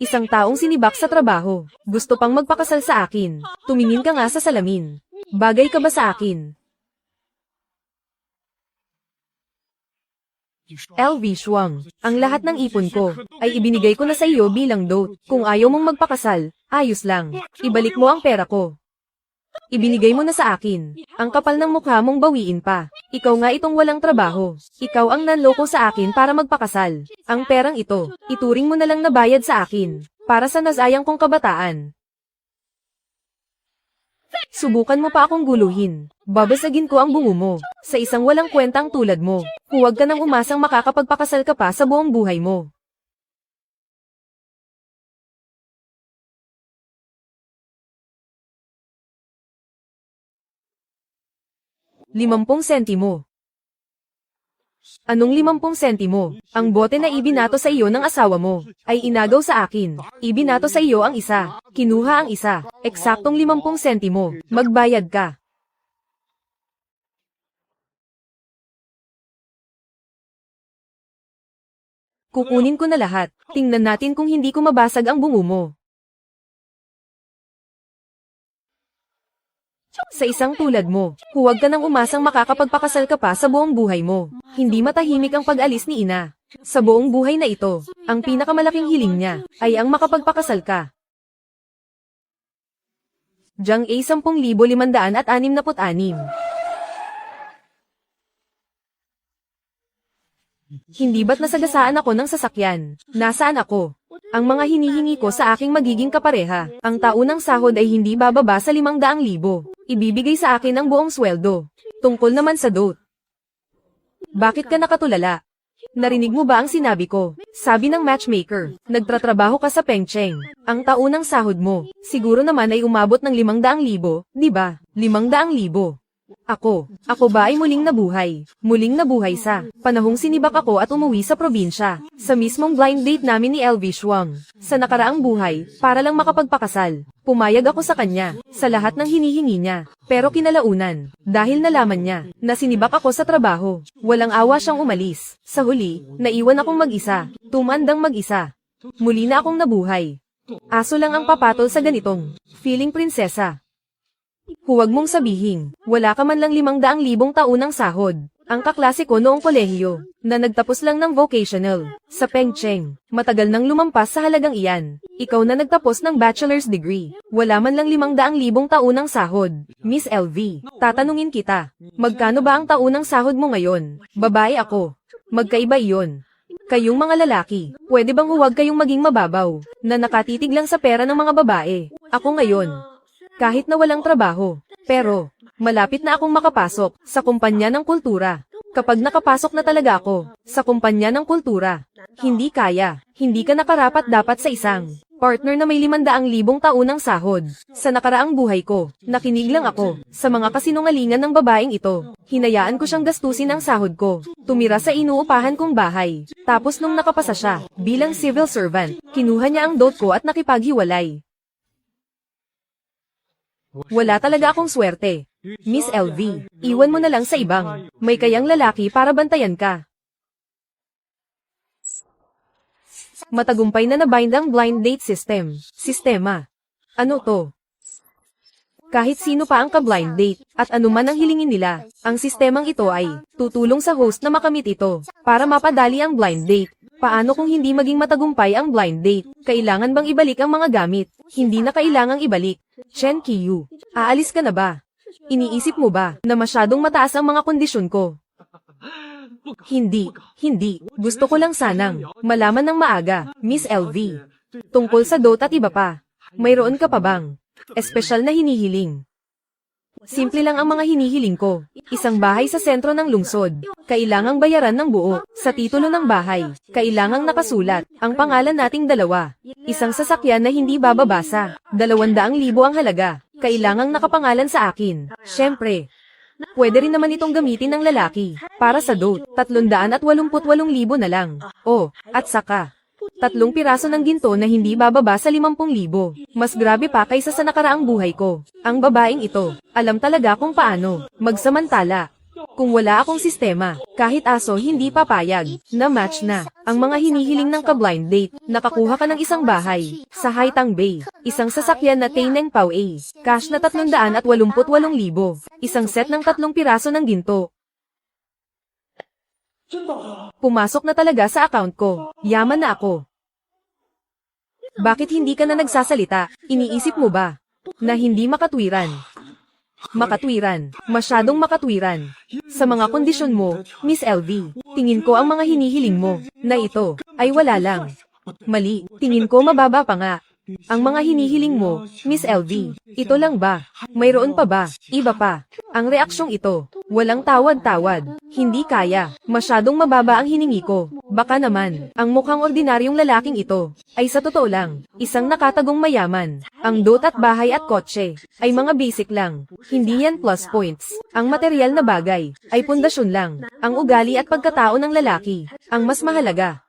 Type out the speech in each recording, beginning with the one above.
Isang taong sinibak sa trabaho. Gusto pang magpakasal sa akin. Tumingin ka nga sa salamin. Bagay ka ba sa akin? LV Shuang, ang lahat ng ipon ko ay ibinigay ko na sa iyo bilang dote. Kung ayaw mong magpakasal, ayos lang. Ibalik mo ang pera ko. Ibinigay mo na sa akin. Ang kapal ng mukha mong bawiin pa. Ikaw nga itong walang trabaho. Ikaw ang nanloko sa akin para magpakasal. Ang perang ito, ituring mo na lang na bayad sa akin. Para sa nasayang kong kabataan. Subukan mo pa akong guluhin. Babasagin ko ang bungo mo. Sa isang walang kwentang tulad mo. Huwag ka nang umasang makakapagpakasal ka pa sa buong buhay mo. 50 sentimo. Anong 50 sentimo? Ang bote na ibinato sa iyo ng asawa mo, ay inagaw sa akin. Ibinato sa iyo ang isa. Kinuha ang isa. Eksaktong 50 sentimo. Magbayad ka. Kukunin ko na lahat. Tingnan natin kung hindi ko mabasag ang bungo mo. Sa isang tulad mo, huwag ka nang umasang makakapagpakasal ka pa sa buong buhay mo. Hindi matahimik ang pag-alis ni ina. Sa buong buhay na ito, ang pinakamalaking hiling niya, ay ang makapagpakasal ka. Jiang A 10,566. Hindi ba't nasagasaan ako ng sasakyan? Nasaan ako? Ang mga hinihingi ko sa aking magiging kapareha, ang taunang sahod ay hindi bababa sa 500,000. Ibibigay sa akin ang buong sweldo. Tungkol naman sa dote. Bakit ka nakatulala? Narinig mo ba ang sinabi ko? Sabi ng matchmaker, nagtratrabaho ka sa Pengcheng. Ang taunang sahod mo, siguro naman ay umabot ng 500,000, di ba? 500,000. Ako ba ay muling nabuhay? Muling nabuhay sa panahong sinibak ako at umuwi sa probinsya. Sa mismong blind date namin ni LV Shuang. Sa nakaraang buhay, para lang makapagpakasal. Pumayag ako sa kanya, sa lahat ng hinihingi niya. Pero kinalaunan, dahil nalaman niya, na sinibak ako sa trabaho. Walang awa siyang umalis. Sa huli, naiwan akong mag-isa. Tumandang mag-isa. Muli na akong nabuhay. Aso lang ang papatol sa ganitong feeling prinsesa. Huwag mong sabihin, wala ka man lang 500,000 taunang sahod. Ang kaklase ko noong kolehiyo, na nagtapos lang ng vocational, sa Pengcheng, matagal nang lumampas sa halagang iyan. Ikaw na nagtapos ng bachelor's degree, wala man lang 500,000 taunang sahod. Miss LV, tatanungin kita, magkano ba ang taunang sahod mo ngayon? Babae ako. Magkaiba iyon. Kayong mga lalaki, pwede bang huwag kayong maging mababaw, na nakatitig lang sa pera ng mga babae? Ako ngayon. Kahit na walang trabaho. Pero, malapit na akong makapasok sa kumpanya ng kultura. Kapag nakapasok na talaga ako sa kumpanya ng kultura, hindi kaya, hindi ka nakarapat dapat sa isang partner na may 500,000 taunang sahod. Sa nakaraang buhay ko, nakinig lang ako sa mga kasinungalingan ng babaeng ito. Hinayaan ko siyang gastusin ang sahod ko. Tumira sa inuupahan kong bahay. Tapos nung nakapasa siya, bilang civil servant, kinuha niya ang dote ko at nakipaghiwalay. Wala talaga akong swerte. Miss LV, iwan mo na lang sa ibang may kayang lalaki para bantayan ka. Matagumpay na nabind ang blind date sistema. Ano to? Kahit sino pa ang ka-blind date, at anuman ang hilingin nila, ang sistemang ito ay tutulong sa host na makamit ito, para mapadali ang blind date. Paano kung hindi maging matagumpay ang blind date? Kailangan bang ibalik ang mga gamit? Hindi na kailangang ibalik. Chen Qiyu, aalis ka na ba? Iniisip mo ba na masyadong mataas ang mga kondisyon ko? Hindi. Gusto ko lang sanang malaman ng maaga, Miss LV. Tungkol sa dote at iba pa. Mayroon ka pa bang espesyal na hinihiling? Simple lang ang mga hinihiling ko. Isang bahay sa sentro ng lungsod. Kailangang bayaran ng buo. Sa titulo ng bahay, kailangang nakasulat ang pangalan nating dalawa. Isang sasakyan na hindi bababasa. 200,000 ang halaga. Kailangang nakapangalan sa akin. Siyempre, pwede rin naman itong gamitin ng lalaki. Para sa dote, 388,000 na lang. Oh, at saka 3 piraso ng ginto na hindi bababa sa 50,000. Mas grabe pa kaysa sa nakaraang buhay ko. Ang babaeng ito, alam talaga kung paano magsamantala. Kung wala akong sistema, kahit aso hindi papayag, na match na. Ang mga hinihiling ng ka-blind date, nakakuha ka ng isang bahay, sa Haitang Bay, isang sasakyan na Taineng Pao A, cash na 388,000, isang set ng 3 piraso ng ginto. Pumasok na talaga sa account ko, yaman na ako. Bakit hindi ka na nagsasalita? Iniisip mo ba na hindi makatwiran? Makatwiran, masyadong makatwiran. Sa mga kondisyon mo, Miss LV, tingin ko ang mga hinihiling mo, na ito, ay wala lang. Mali, tingin ko mababa pa nga. Ang mga hinihiling mo, Miss LV, ito lang ba? Mayroon pa ba? Iba pa. Ang reaksyong ito, walang tawad-tawad. Hindi kaya, masyadong mababa ang hiningi ko. Baka naman, ang mukhang ordinaryong lalaking ito, ay sa totoo lang, isang nakatagong mayaman. Ang dot at bahay at kotse, ay mga basic lang. Hindi yan plus points. Ang material na bagay, ay pundasyon lang. Ang ugali at pagkatao ng lalaki, ang mas mahalaga.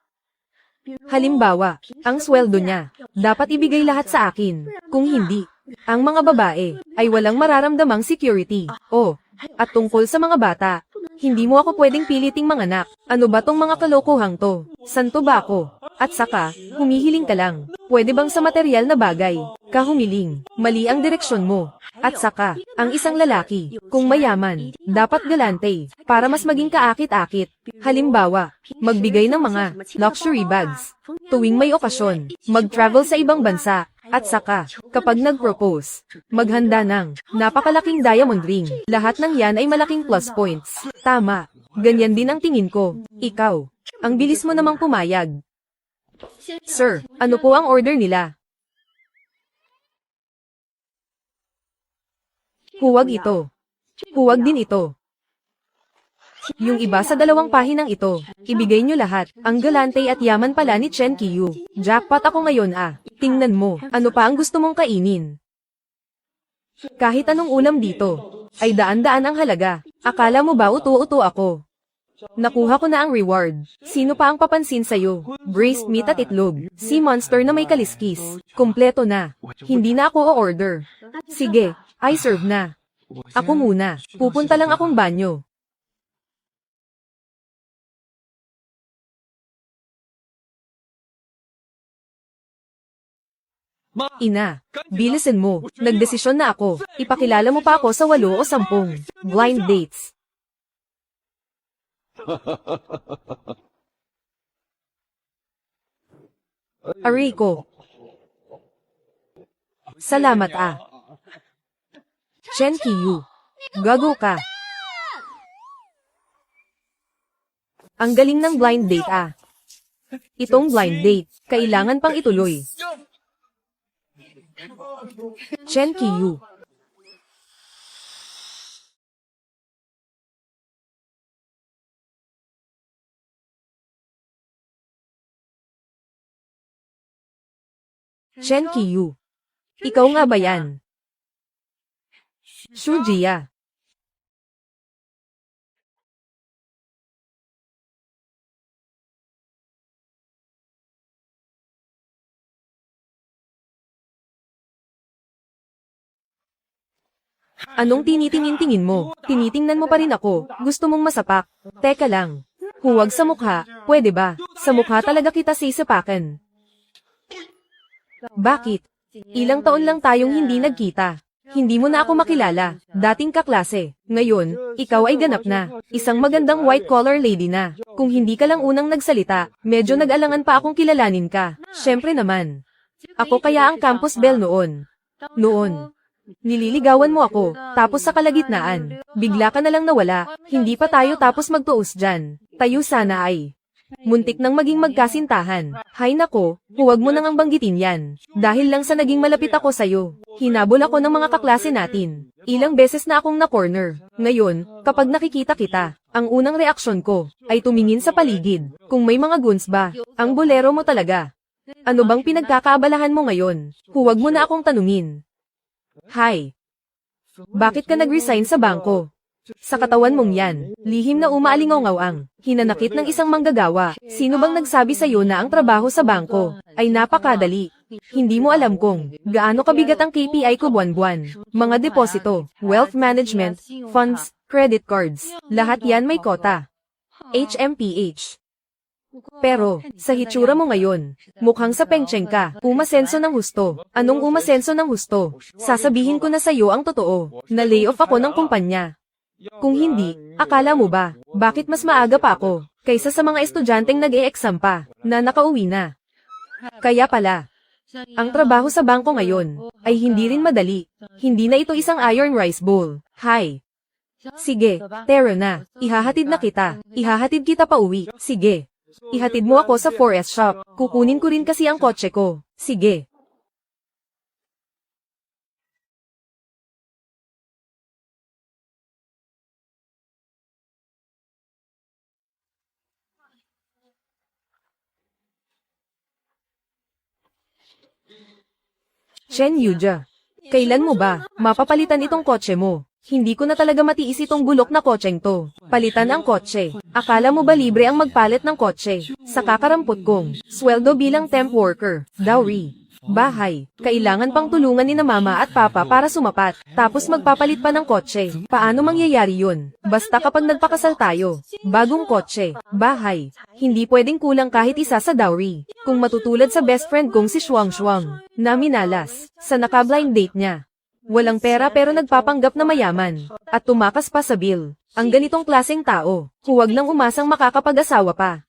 Halimbawa, ang sweldo niya, dapat ibigay lahat sa akin. Kung hindi, ang mga babae, ay walang mararamdamang security. Oh, at tungkol sa mga bata, hindi mo ako pwedeng piliting manganak. Ano ba tong mga kalokohang to? Santo ba ako? At saka, humihiling ka lang. Pwede bang sa material na bagay, ka humiling? Mali ang direksyon mo. At saka, ang isang lalaki, kung mayaman, dapat galante, para mas maging kaakit-akit. Halimbawa, magbigay ng mga luxury bags. Tuwing may okasyon, mag-travel sa ibang bansa. At saka, kapag nag-propose, maghanda ng napakalaking diamond ring. Lahat ng yan ay malaking plus points. Tama, ganyan din ang tingin ko. Ikaw, ang bilis mo namang pumayag. Sir, ano po ang order nila? Huwag ito. Huwag din ito. Yung iba sa 2 pahinang ito, ibigay nyo lahat. Ang galante at yaman pala ni Chen Qiyu. Jackpot ako ngayon ah. Tingnan mo, ano pa ang gusto mong kainin? Kahit anong ulam dito, ay daan-daan ang halaga. Akala mo ba uto-uto ako? Nakuha ko na ang reward. Sino pa ang papansin sa'yo? Braised meat at itlog. Sea monster na may kaliskis. Kompleto na. Hindi na ako o-order. Sige, I serve na. Ako muna. Pupunta lang akong banyo. Ina, bilisin mo. Nagdesisyon na ako. Ipakilala mo pa ako sa 8 o 10 blind dates. Aray ko. Salamat ah. Chen Qiyu. Gago ka. Ang galing ng blind date ah. Itong blind date, kailangan pang ituloy. Chen Qiyu. Chen Qiyu. Ikaw nga ba yan? Xu Jia. Anong tinitingin-tingin mo? Tinitingnan mo pa rin ako. Gusto mong masapak? Teka lang. Huwag sa mukha. Pwede ba? Sa mukha talaga kita sisapakan. Bakit? Ilang taon lang tayong hindi nagkita. Hindi mo na ako makilala. Dating kaklase. Ngayon, ikaw ay ganap na. Isang magandang white-collar lady na. Kung hindi ka lang unang nagsalita, medyo nag-alangan pa akong kilalanin ka. Syempre naman. Ako kaya ang campus belle noon. Nililigawan mo ako, tapos sa kalagitnaan, bigla ka na lang nawala, hindi pa tayo tapos magtuos dyan. Tayo sana ay. Muntik nang maging magkasintahan. Hay nako, huwag mo nang ang banggitin yan. Dahil lang sa naging malapit ako sa'yo. Hinabol ako ng mga kaklase natin. Ilang beses na akong na-corner. Ngayon, kapag nakikita kita, ang unang reaksyon ko, ay tumingin sa paligid. Kung may mga goons ba, ang bolero mo talaga. Ano bang pinagkakaabalahan mo ngayon? Huwag mo na akong tanungin. Hi. Bakit ka nag-resign sa bangko? Sa katawan mong yan, lihim na umaalingaw ang hinanakit ng isang manggagawa. Sino bang nagsabi sa'yo na ang trabaho sa bangko ay napakadali? Hindi mo alam kung gaano kabigat ang KPI ko buwan-buwan. Mga deposito, wealth management, funds, credit cards, lahat yan may kota. HMPH. Pero, sa hitsura mo ngayon, mukhang sa pengcheng ka. Umasenso ng husto. Anong umasenso ng husto? Sasabihin ko na sa'yo ang totoo. Na-lay off ako ng kumpanya. Kung hindi, akala mo ba, bakit mas maaga pa ako, kaysa sa mga estudyanteng nag-e-exam pa, na nakauwi na? Kaya pala, ang trabaho sa bangko ngayon, ay hindi rin madali. Hindi na ito isang iron rice bowl. Hi. Sige, tara na. Ihahatid na kita. Ihahatid kita pa uwi. Sige. Ihatid mo ako sa 4S shop. Kukunin ko rin kasi ang kotse ko. Sige. Chen Yuja. Kailan mo ba mapapalitan itong kotse mo? Hindi ko na talaga matiis itong bulok na kotseng to. Palitan ang kotse. Akala mo ba libre ang magpalit ng kotse? Sa kakarampot kong sweldo bilang temp worker, dowry, bahay, kailangan pang tulungan ni na mama at papa para sumapat. Tapos magpapalit pa ng kotse. Paano mangyayari yun? Basta kapag nagpakasal tayo. Bagong kotse, bahay. Hindi pwedeng kulang kahit isa sa dowry. Kung matutulad sa best friend kong si Shuang Shuang, na minalas, sa naka-blind date niya. Walang pera pero nagpapanggap na mayaman, at tumakas pa sa bill. Ang ganitong klaseng tao, huwag nang umasang makakapag-asawa pa.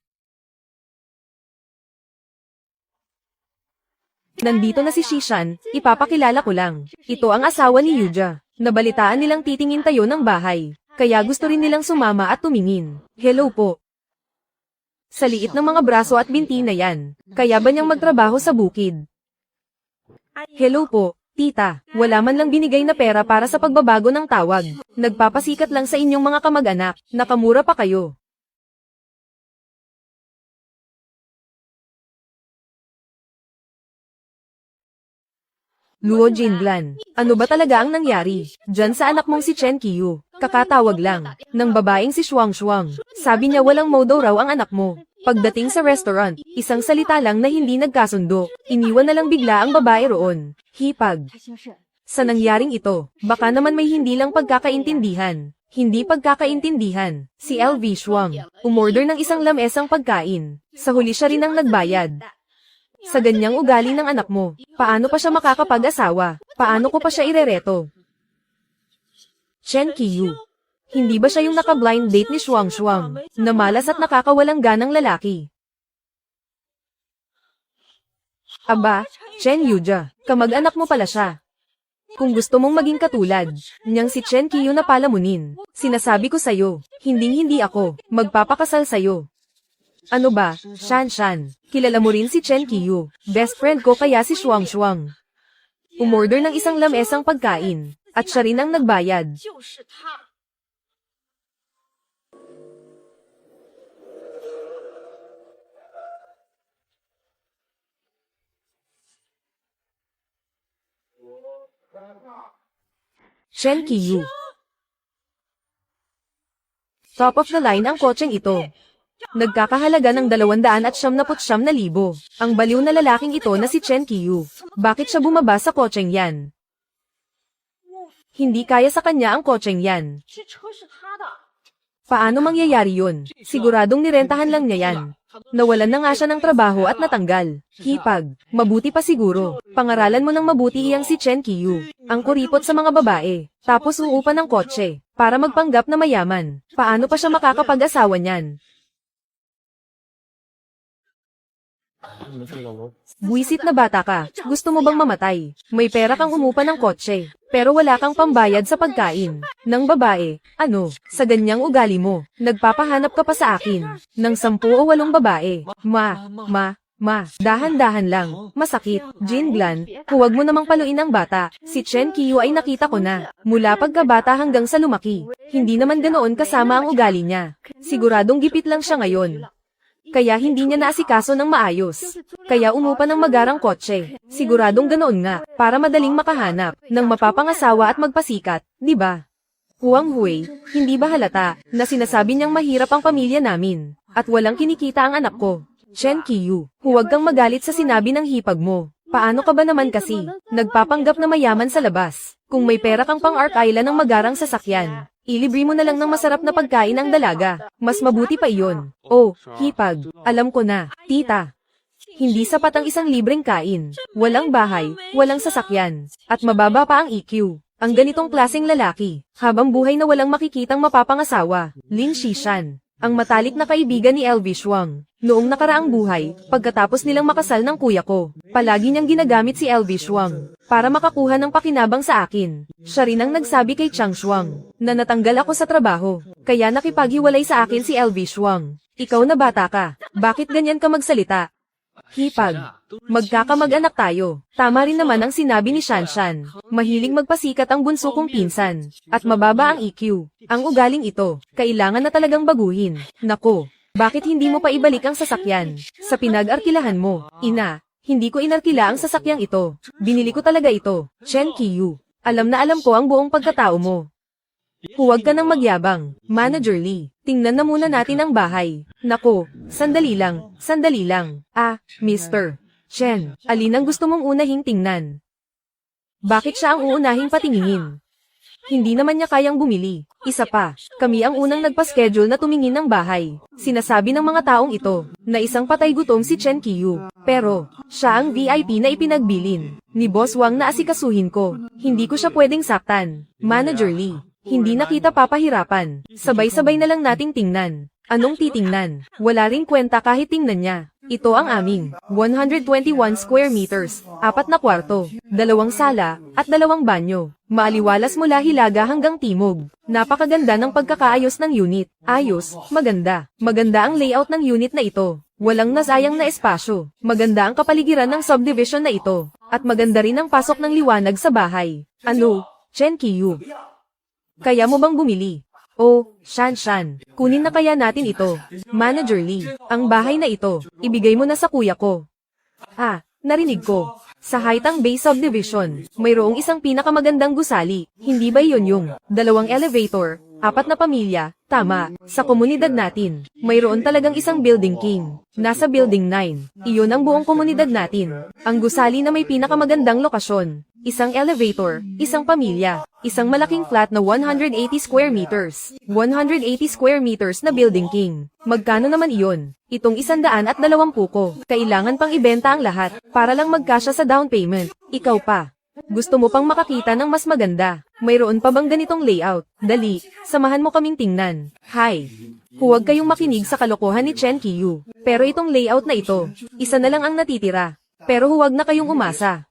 Nandito na si Shishan, ipapakilala ko lang. Ito ang asawa ni Yuja. Nabalitaan nilang titingin tayo ng bahay, kaya gusto rin nilang sumama at tumingin. Hello po. Sa liit ng mga braso at binti na yan, kaya ba niyang magtrabaho sa bukid? Hello po. Tita, wala man lang binigay na pera para sa pagbabago ng tawag. Nagpapasikat lang sa inyong mga kamag-anak, nakamura pa kayo. Luo Jinblan, ano ba talaga ang nangyari? Diyan sa anak mong si Chen Qiu, kakatawag lang, ng babaeng si Shuang Shuang. Sabi niya walang mo daw raw ang anak mo. Pagdating sa restaurant, isang salita lang na hindi nagkasundo, iniwan na lang bigla ang babae roon. Hipag. Sa nangyaring ito, baka naman may hindi lang pagkakaintindihan. Hindi pagkakaintindihan. Si LV Shuang, umorder ng isang lamesang pagkain. Sa huli siya rin ang nagbayad. Sa ganyang ugali ng anak mo, paano pa siya makakapag-asawa? Paano ko pa siya irereto? Chen Qiu. Hindi ba siya yung naka-blind date ni Shuang Shuang, na malas at nakakawalang ganang lalaki? Aba, Chen Yuja, kamag-anak mo pala siya. Kung gusto mong maging katulad, niyang si Chen Qiu na palamunin, sinasabi ko sa'yo, hindi ako, magpapakasal sa'yo. Ano ba, Shan Shan, kilala mo rin si Chen Qiu, best friend ko kaya si Shuang Shuang. Umorder ng isang lamesang pagkain, at siya rin ang nagbayad. Chen Qiu. Top of the line ang kotseng ito. Nagkakahalaga ng 279,000. Ang baliw na lalaking ito na si Chen Qiu. Bakit siya bumaba sa kotseng yan? Hindi kaya sa kanya ang kotseng yan. Paano mangyayari yun? Siguradong nirentahan lang niya yan. Nawalan na nga siya ng trabaho at natanggal. Hipag, mabuti pa siguro. Pangaralan mo ng mabuti iyang si Chen Qiu. Ang kuripot sa mga babae. Tapos uupa ng kotse, para magpanggap na mayaman. Paano pa siya makakapag-asawa niyan? Buwisit na bata ka, gusto mo bang mamatay? May pera kang umupa ng kotse, pero wala kang pambayad sa pagkain. Ng babae, ano, sa ganyang ugali mo, nagpapahanap ka pa sa akin, ng 10 o 8 babae. Dahan-dahan lang, masakit. Jinblan, huwag mo namang paluin ang bata. Si Chen Qiu ay nakita ko na, mula pagkabata hanggang sa lumaki. Hindi naman ganoon kasama ang ugali niya. Siguradong gipit lang siya ngayon. Kaya hindi niya naasikaso ng maayos. Kaya umupa ng magarang kotse. Siguradong ganoon nga, para madaling makahanap, ng mapapangasawa at magpasikat, di ba? Huang Hui, hindi ba halata, na sinasabi niyang mahirap ang pamilya namin, at walang kinikita ang anak ko? Chen Qiu, huwag kang magalit sa sinabi ng hipag mo. Paano ka ba naman kasi? Nagpapanggap na mayaman sa labas. Kung may pera kang pang Ark Island ng magarang sasakyan, ilibre mo na lang ng masarap na pagkain ang dalaga. Mas mabuti pa iyon. Oh, hipag. Alam ko na, tita. Hindi sapat ang isang libreng kain. Walang bahay, walang sasakyan, at mababa pa ang EQ. Ang ganitong klaseng lalaki, habang buhay na walang makikitang mapapangasawa. Lin Shishan, ang matalik na kaibigan ni LV Shuang. Noong nakaraang buhay, pagkatapos nilang makasal ng kuya ko, palagi niyang ginagamit si LV Shuang para makakuha ng pakinabang sa akin. Siya rin ang nagsabi kay Chang Shuang na natanggal ako sa trabaho, kaya nakipaghiwalay sa akin si LV Shuang. Ikaw na bata ka, bakit ganyan ka magsalita? Hipag. Magkakamag-anak tayo. Tama rin naman ang sinabi ni Shanshan. Mahiling magpasikat ang bunso kong pinsan. At mababa ang EQ. Ang ugaling ito, kailangan na talagang baguhin. Nako, bakit hindi mo pa ibalik ang sasakyan? Sa pinag-arkilahan mo, ina, hindi ko inarkila ang sasakyang ito. Binili ko talaga ito. Chen Qiyu. Alam na alam ko ang buong pagkatao mo. Huwag ka nang magyabang, Manager Lee. Tingnan na muna natin ang bahay. Nako, sandali lang, sandali lang. Ah, Mr. Chen, alin ang gusto mong unahing tingnan? Bakit siya ang uunahing patinginin? Hindi naman niya kayang bumili. Isa pa, kami ang unang nagpa-schedule na tumingin ng bahay. Sinasabi ng mga taong ito, na isang patay gutom si Chen Qiyu. Pero, siya ang VIP na ipinagbilin. Ni Boss Wang na asikasuhin ko. Hindi ko siya pwedeng saktan. Manager Lee. Hindi na kita papahirapan. Sabay-sabay na lang nating tingnan. Anong titingnan? Wala ring kwenta kahit tingnan niya. Ito ang aming 121 square meters, 4 na kwarto, 2 sala, at 2 banyo. Maaliwalas mula Hilaga hanggang Timog. Napakaganda ng pagkakaayos ng unit. Ayos, maganda. Maganda ang layout ng unit na ito. Walang nasayang na espasyo. Maganda ang kapaligiran ng subdivision na ito. At maganda rin ang pasok ng liwanag sa bahay. Ano? Chen Qiyu. Kaya mo bang bumili? Oh, Shanshan, kunin na kaya natin ito. Manager Lee, ang bahay na ito, ibigay mo na sa kuya ko. Ah, narinig ko. Sa Haitang Bay Subdivision, mayroong isang pinakamagandang gusali. Hindi ba iyon yung 2 elevator, 4 na pamilya? Tama, sa komunidad natin, mayroon talagang isang building king. Nasa building 9, iyon ang buong komunidad natin. Ang gusali na may pinakamagandang lokasyon. Isang elevator, isang pamilya, isang malaking flat na 180 square meters. 180 square meters na building king. Magkano naman iyon? Itong 120 ko. Kailangan pang ibenta ang lahat, para lang magkasya sa down payment. Ikaw pa. Gusto mo pang makakita ng mas maganda? Mayroon pa bang ganitong layout? Dali, samahan mo kaming tingnan. Hi. Huwag kayong makinig sa kalokohan ni Chen Qiyu. Pero itong layout na ito, isa na lang ang natitira. Pero huwag na kayong umasa.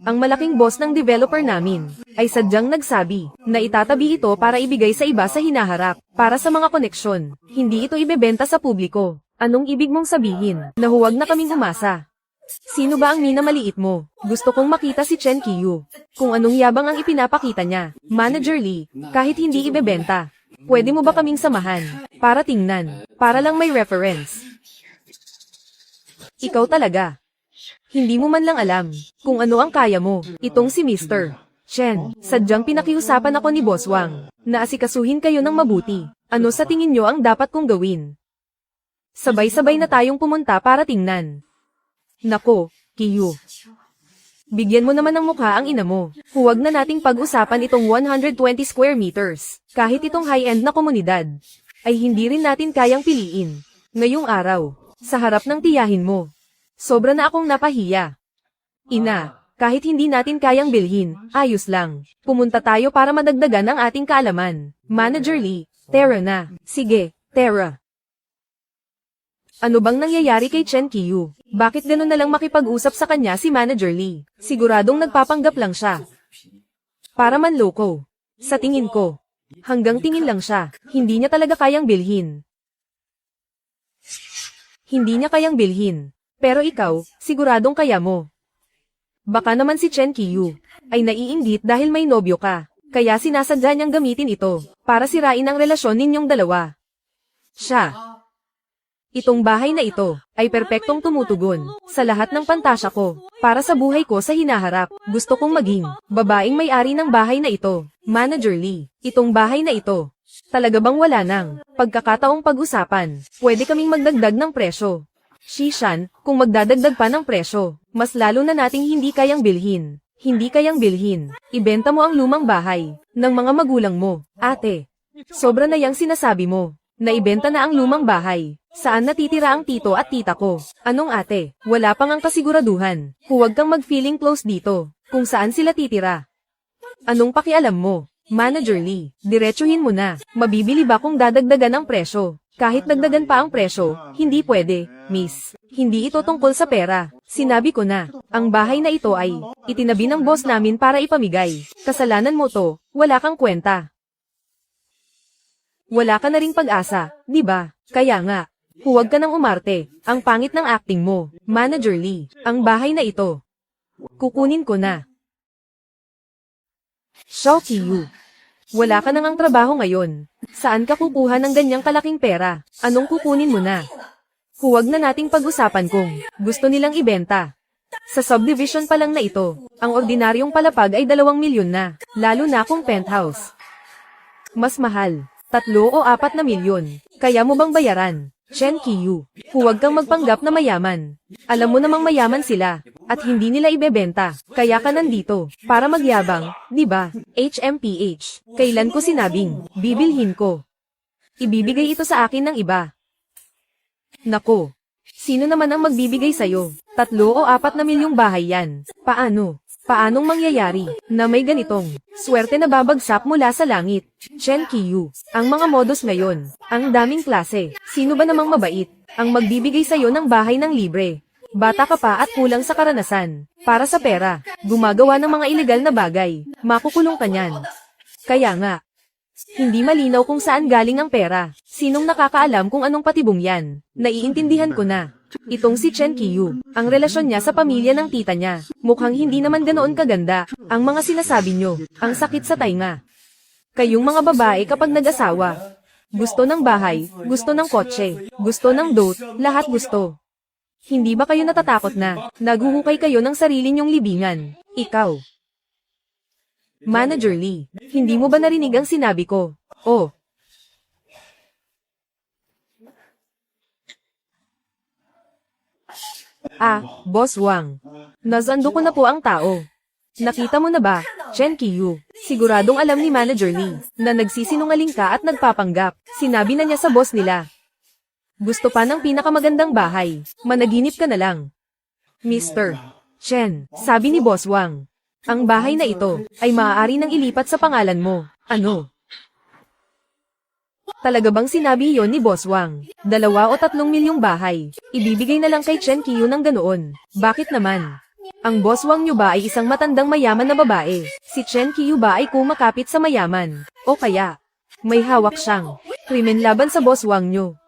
Ang malaking boss ng developer namin ay sadyang nagsabi na itatabi ito para ibigay sa iba sa hinaharap, para sa mga koneksyon. Hindi ito ibebenta sa publiko. Anong ibig mong sabihin? Na huwag na kaming umasa. Sino ba ang minamaliit mo? Gusto kong makita si Chen Qiyu. Kung anong yabang ang ipinapakita niya. Manager Lee, kahit hindi ibebenta, pwede mo ba kaming samahan? Para tingnan. Para lang may reference. Ikaw talaga. Hindi mo man lang alam kung ano ang kaya mo. Itong si Mr. Chen, sadyang pinakiusapan ako ni Boss Wang na asikasuhin kayo ng mabuti. Ano sa tingin nyo ang dapat kong gawin? Sabay-sabay na tayong pumunta para tingnan. Nako, Qiyu. Bigyan mo naman ng mukha ang ina mo. Huwag na nating pag-usapan itong 120 square meters. Kahit itong high-end na komunidad, ay hindi rin natin kayang piliin. Ngayong araw, sa harap ng tiyahin mo. Sobra na akong napahiya. Ina, kahit hindi natin kayang bilhin, ayos lang. Pumunta tayo para madagdagan ang ating kaalaman. Manager Lee, Tara na. Sige, Tara. Ano bang nangyayari kay Chen Qiyu? Bakit gano'n na lang makipag-usap sa kanya si Manager Lee? Siguradong nagpapanggap lang siya. Para manloko. Sa tingin ko. Hanggang tingin lang siya. Hindi niya talaga kayang bilhin. Hindi niya kayang bilhin. Pero ikaw, siguradong kaya mo. Baka naman si Chen Qiyu ay naiinggit dahil may nobyo ka. Kaya sinasadya niyang gamitin ito para sirain ang relasyon ninyong dalawa. Siya. Itong bahay na ito ay perpektong tumutugon sa lahat ng pantasya ko. Para sa buhay ko sa hinaharap, gusto kong maging babaeng may-ari ng bahay na ito. Manager Lee, itong bahay na ito. Talaga bang wala nang pagkakataong pag-usapan? Pwede kaming magdagdag ng presyo. Shishan, kung magdadagdag pa ng presyo, Mas lalo na nating hindi kayang bilhin. Hindi kayang bilhin. Ibenta mo ang lumang bahay ng mga magulang mo. Ate, sobra na yang sinasabi mo. Naibenta na ang lumang bahay. Saan natitira ang tito at tita ko? Anong ate? Wala pang ang kasiguraduhan. Huwag kang mag-feeling close dito. Kung saan sila titira. Anong pakialam mo? Manager Lee, diretsuhin mo na. Mabibili ba kung dadagdagan ang presyo? Kahit dagdagan pa ang presyo, hindi pwede, miss. Hindi ito tungkol sa pera. Sinabi ko na, ang bahay na ito ay itinabi ng boss namin para ipamigay. Kasalanan mo to, wala kang kwenta. Wala ka na ring pag-asa, di ba? Kaya nga, huwag ka nang umarte. Ang pangit ng acting mo. Manager Lee, ang bahay na ito. Kukunin ko na. Xiao Qiyu. Wala ka nang ang trabaho ngayon. Saan ka kukuha ng ganyang kalaking pera? Anong kukunin mo na? Huwag na nating pag-usapan kung gusto nilang ibenta. Sa subdivision pa lang na ito, ang ordinaryong palapag ay 2 milyon na, lalo na kung penthouse. Mas mahal, 3 o 4 na milyon. Kaya mo bang bayaran? Chen Qiyu, huwag kang magpanggap na mayaman. Alam mo namang mayaman sila, at hindi nila ibebenta. Kaya ka nandito, para magyabang, di ba? HMPH, kailan ko sinabing, bibilhin ko. Ibibigay ito sa akin ng iba. Nako, sino naman ang magbibigay sa'yo? 3 o 4 na milyong bahay yan. Paano? Paanong mangyayari na may ganitong swerte na babagsak mula sa langit? Chen Qiyu, ang mga modus ngayon, ang daming klase. Sino ba namang mabait ang magbibigay sa'yo ng bahay ng libre? Bata ka pa at kulang sa karanasan. Para sa pera, gumagawa ng mga ilegal na bagay, makukulong ka niyan. Kaya nga, hindi malinaw kung saan galing ang pera. Sinong nakakaalam kung anong patibong yan? Naiintindihan ko na. Itong si Chen Qiyu, ang relasyon niya sa pamilya ng tita niya, mukhang hindi naman ganoon kaganda. Ang mga sinasabi nyo, ang sakit sa tainga. Kayong mga babae kapag nag-asawa, gusto ng bahay, gusto ng kotse, gusto ng date, lahat gusto. Hindi ba kayo natatakot na naghuhukay kayo ng sarili nyong libingan? Ikaw. Manager Lee, hindi mo ba narinig ang sinabi ko? Oh. Boss Wang. Nasando ko na po ang tao. Nakita mo na ba, Chen Qiyu? Siguradong alam ni Manager Lee na nagsisinungaling ka at nagpapanggap. Sinabi na niya sa boss nila. Gusto pa ng pinakamagandang bahay. Managinip ka na lang. Mr. Chen, sabi ni Boss Wang. Ang bahay na ito ay maaari nang ilipat sa pangalan mo. Ano? Talaga bang sinabi yon ni Boss Wang? 2 o 3 milyong bahay. Ibibigay na lang kay Chen Qiyu ng ganoon. Bakit naman? Ang Boss Wang nyo ba ay isang matandang mayaman na babae? Si Chen Qiyu ba ay kumakapit sa mayaman? O kaya, may hawak siyang krimen laban sa Boss Wang nyo?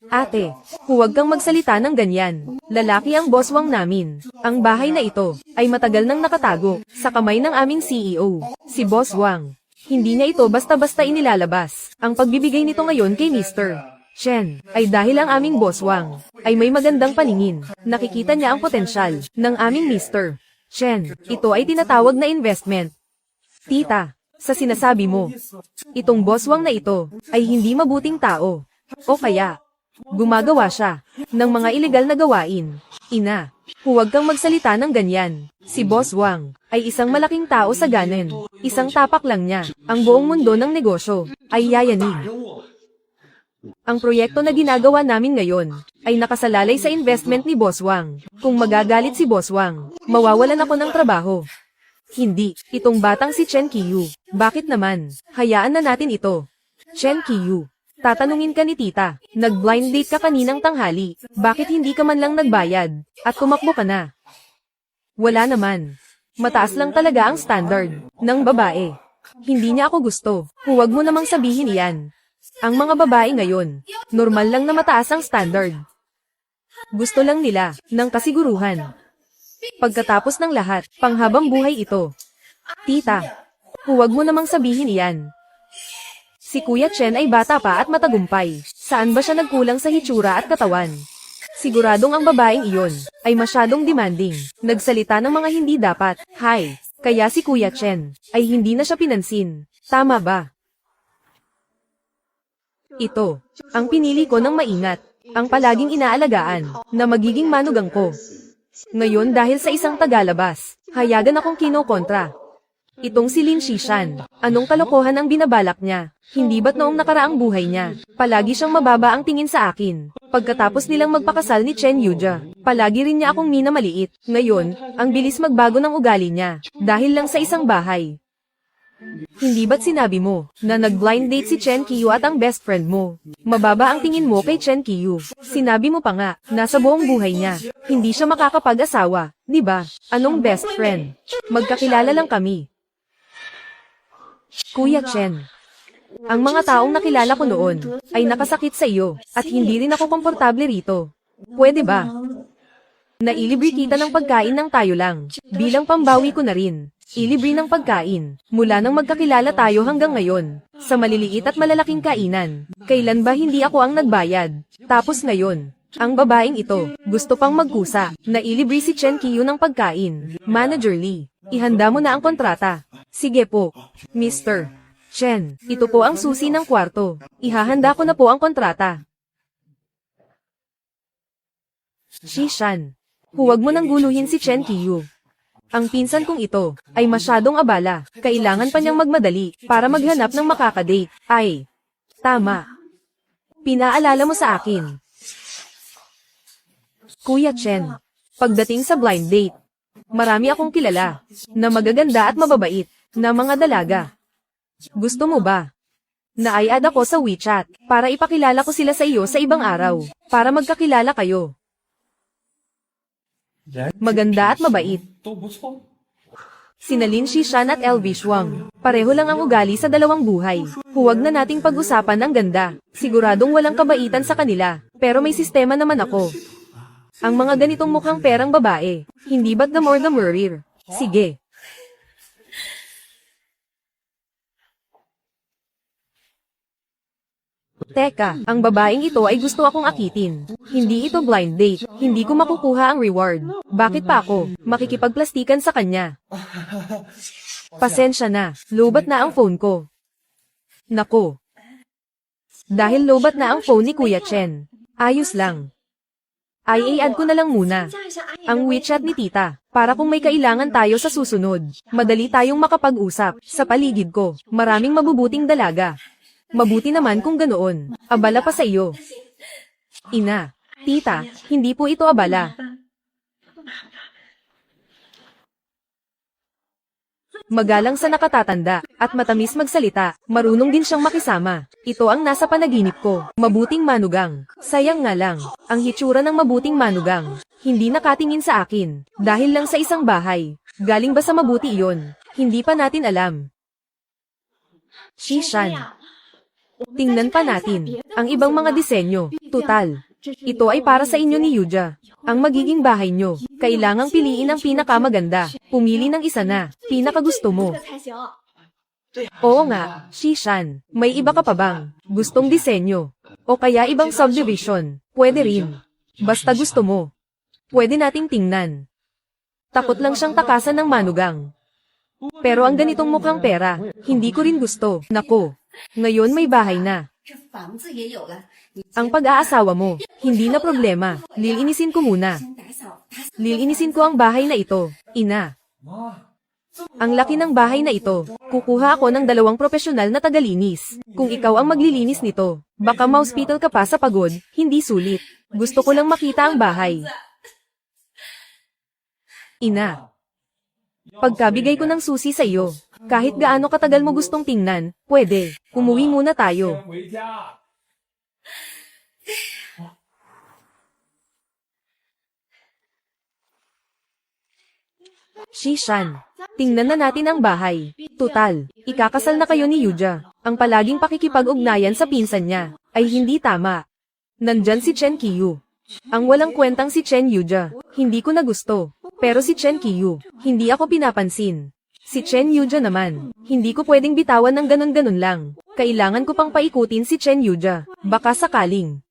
Ate, huwag kang magsalita ng ganyan. Lalaki ang Boss Wang namin. Ang bahay na ito ay matagal nang nakatago sa kamay ng aming CEO, si Boss Wang. Hindi niya ito basta-basta inilalabas. Ang pagbibigay nito ngayon kay Mr. Chen ay dahil ang aming Boss Wang ay may magandang paningin. Nakikita niya ang potensyal ng aming Mr. Chen. Ito ay tinatawag na investment. Tita, sa sinasabi mo, itong Boss Wang na ito ay hindi mabuting tao. O kaya, gumagawa siya ng mga ilegal na gawain. Ina, huwag kang magsalita ng ganyan. Si Boss Wang ay isang malaking tao sa ganen. Isang tapak lang niya. Ang buong mundo ng negosyo ay yayanig. Ang proyekto na ginagawa namin ngayon ay nakasalalay sa investment ni Boss Wang. Kung magagalit si Boss Wang, mawawalan ako ng trabaho. Hindi, itong batang si Chen Qiyu. Bakit naman? Hayaan na natin ito. Chen Qiyu. Tatanungin ka ni tita, nag-blind date ka kaninang tanghali, bakit hindi ka man lang nagbayad, at tumakbo ka na? Wala naman. Mataas lang talaga ang standard ng babae. Hindi niya ako gusto, huwag mo namang sabihin iyan. Ang mga babae ngayon, normal lang na mataas ang standard. Gusto lang nila ng kasiguruhan. Pagkatapos ng lahat, panghabang buhay ito. Tita, huwag mo namang sabihin iyan. Si Kuya Chen ay bata pa at matagumpay. Saan ba siya nagkulang sa hitsura at katawan? Siguradong ang babaeng iyon ay masyadong demanding. Nagsalita ng mga hindi dapat. Hi. Kaya si Kuya Chen ay hindi na siya pinansin. Tama ba? Ito, ang pinili ko ng maingat. Ang palaging inaalagaan na magiging manugang ko. Ngayon dahil sa isang tagalabas, hayagan akong kinokontra. Itong si Lin Shishan, anong kalokohan ang binabalak niya? Hindi ba't noong nakaraang buhay niya, palagi siyang mababa ang tingin sa akin. Pagkatapos nilang magpakasal ni Chen Yuja, palagi rin niya akong minamaliit. Ngayon, ang bilis magbago ng ugali niya, dahil lang sa isang bahay. Hindi ba't sinabi mo, na nag-blind date si Chen Qiyu at ang best friend mo? Mababa ang tingin mo kay Chen Qiyu. Sinabi mo pa nga, nasa buong buhay niya, hindi siya makakapag-asawa, di ba? Anong best friend? Magkakilala lang kami. Kuya Chen, ang mga taong nakilala ko noon, ay nakasakit sa iyo, at hindi rin ako komportable rito. Pwede ba? Nailibre kita ng pagkain ng tayo lang, bilang pambawi ko na rin. Ilibre ng pagkain, mula nang magkakilala tayo hanggang ngayon, sa maliliit at malalaking kainan. Kailan ba hindi ako ang nagbayad? Tapos ngayon, ang babaeng ito, gusto pang magkusa, nailibre si Chen Qiyu ng pagkain. Manager Lee, ihanda mo na ang kontrata. Sige po, Mr. Chen, ito po ang susi ng kwarto. Ihahanda ko na po ang kontrata. Shishan, huwag mo nang guluhin si Chen Qiyu. Ang pinsan kong ito, ay masyadong abala. Kailangan pa niyang magmadali, para maghanap ng makakadate. Ay, tama. Pinaalala mo sa akin. Kuya Chen, pagdating sa blind date, marami akong kilala, na magaganda at mababait, na mga dalaga. Gusto mo ba? Na-i-add ako sa WeChat, para ipakilala ko sila sa iyo sa ibang araw, para magkakilala kayo. Maganda at mabait. Sina Lin Shishan at LV Shuang, pareho lang ang ugali sa dalawang buhay. Huwag na nating pag-usapan ang ganda. Siguradong walang kabaitan sa kanila, pero may sistema naman ako. Ang mga ganitong mukhang perang babae, hindi ba't the more the merrier? Sige. Teka, ang babaeng ito ay gusto akong akitin. Hindi ito blind date, hindi ko makukuha ang reward. Bakit pa ako makikipagplastikan sa kanya? Pasensya na, lobat na ang phone ko. Nako. Dahil lobat na ang phone ni Kuya Chen. Ayos lang. I-add ko na lang muna ang WeChat ni tita, para kung may kailangan tayo sa susunod, madali tayong makapag-usap. Sa paligid ko, maraming mabubuting dalaga. Mabuti naman kung ganoon, abala pa sa iyo. Ina, tita, hindi po ito abala. Magalang sa nakatatanda, at matamis magsalita, marunong din siyang makisama. Ito ang nasa panaginip ko, mabuting manugang. Sayang nga lang, ang hitsura ng mabuting manugang, hindi nakatingin sa akin, dahil lang sa isang bahay. Galing ba sa mabuti iyon? Hindi pa natin alam. Shishan. Tingnan pa natin, ang ibang mga disenyo. Tutal, ito ay para sa inyo ni Yuja. Ang magiging bahay nyo, kailangang piliin ang pinakamaganda. Pumili ng isa na, pinakagusto mo. Oo nga, Shishan, may iba ka pa bang gustong disenyo? O kaya ibang subdivision? Pwede rin. Basta gusto mo. Pwede nating tingnan. Takot lang siyang takasan ng manugang. Pero ang ganitong mukhang pera, hindi ko rin gusto. Nako, ngayon may bahay na. Ang pag-aasawa mo, hindi na problema. Lilinisin ko muna. Lilinisin ko ang bahay na ito, ina. Ang laki ng bahay na ito. Kukuha ako ng 2 profesional na tagalinis. Kung ikaw ang maglilinis nito, baka ma-hospital ka pa sa pagod, hindi sulit. Gusto ko lang makita ang bahay. Ina. Pagkabigay ko ng susi sa iyo, kahit gaano katagal mo gustong tingnan, pwede. Umuwi muna tayo. Shishan, tingnan na natin ang bahay. Tutal, ikakasal na kayo ni Yuja. Ang palaging pakikipag-ugnayan sa pinsan niya, ay hindi tama. Nandyan si Chen Qiyu. Ang walang kwentang si Chen Yuja, hindi ko na gusto. Pero si Chen Qiyu, hindi ako pinapansin. Si Chen Yuja naman, hindi ko pwedeng bitawan ng ganon-ganon lang. Kailangan ko pang paikutin si Chen Yuja, baka sakaling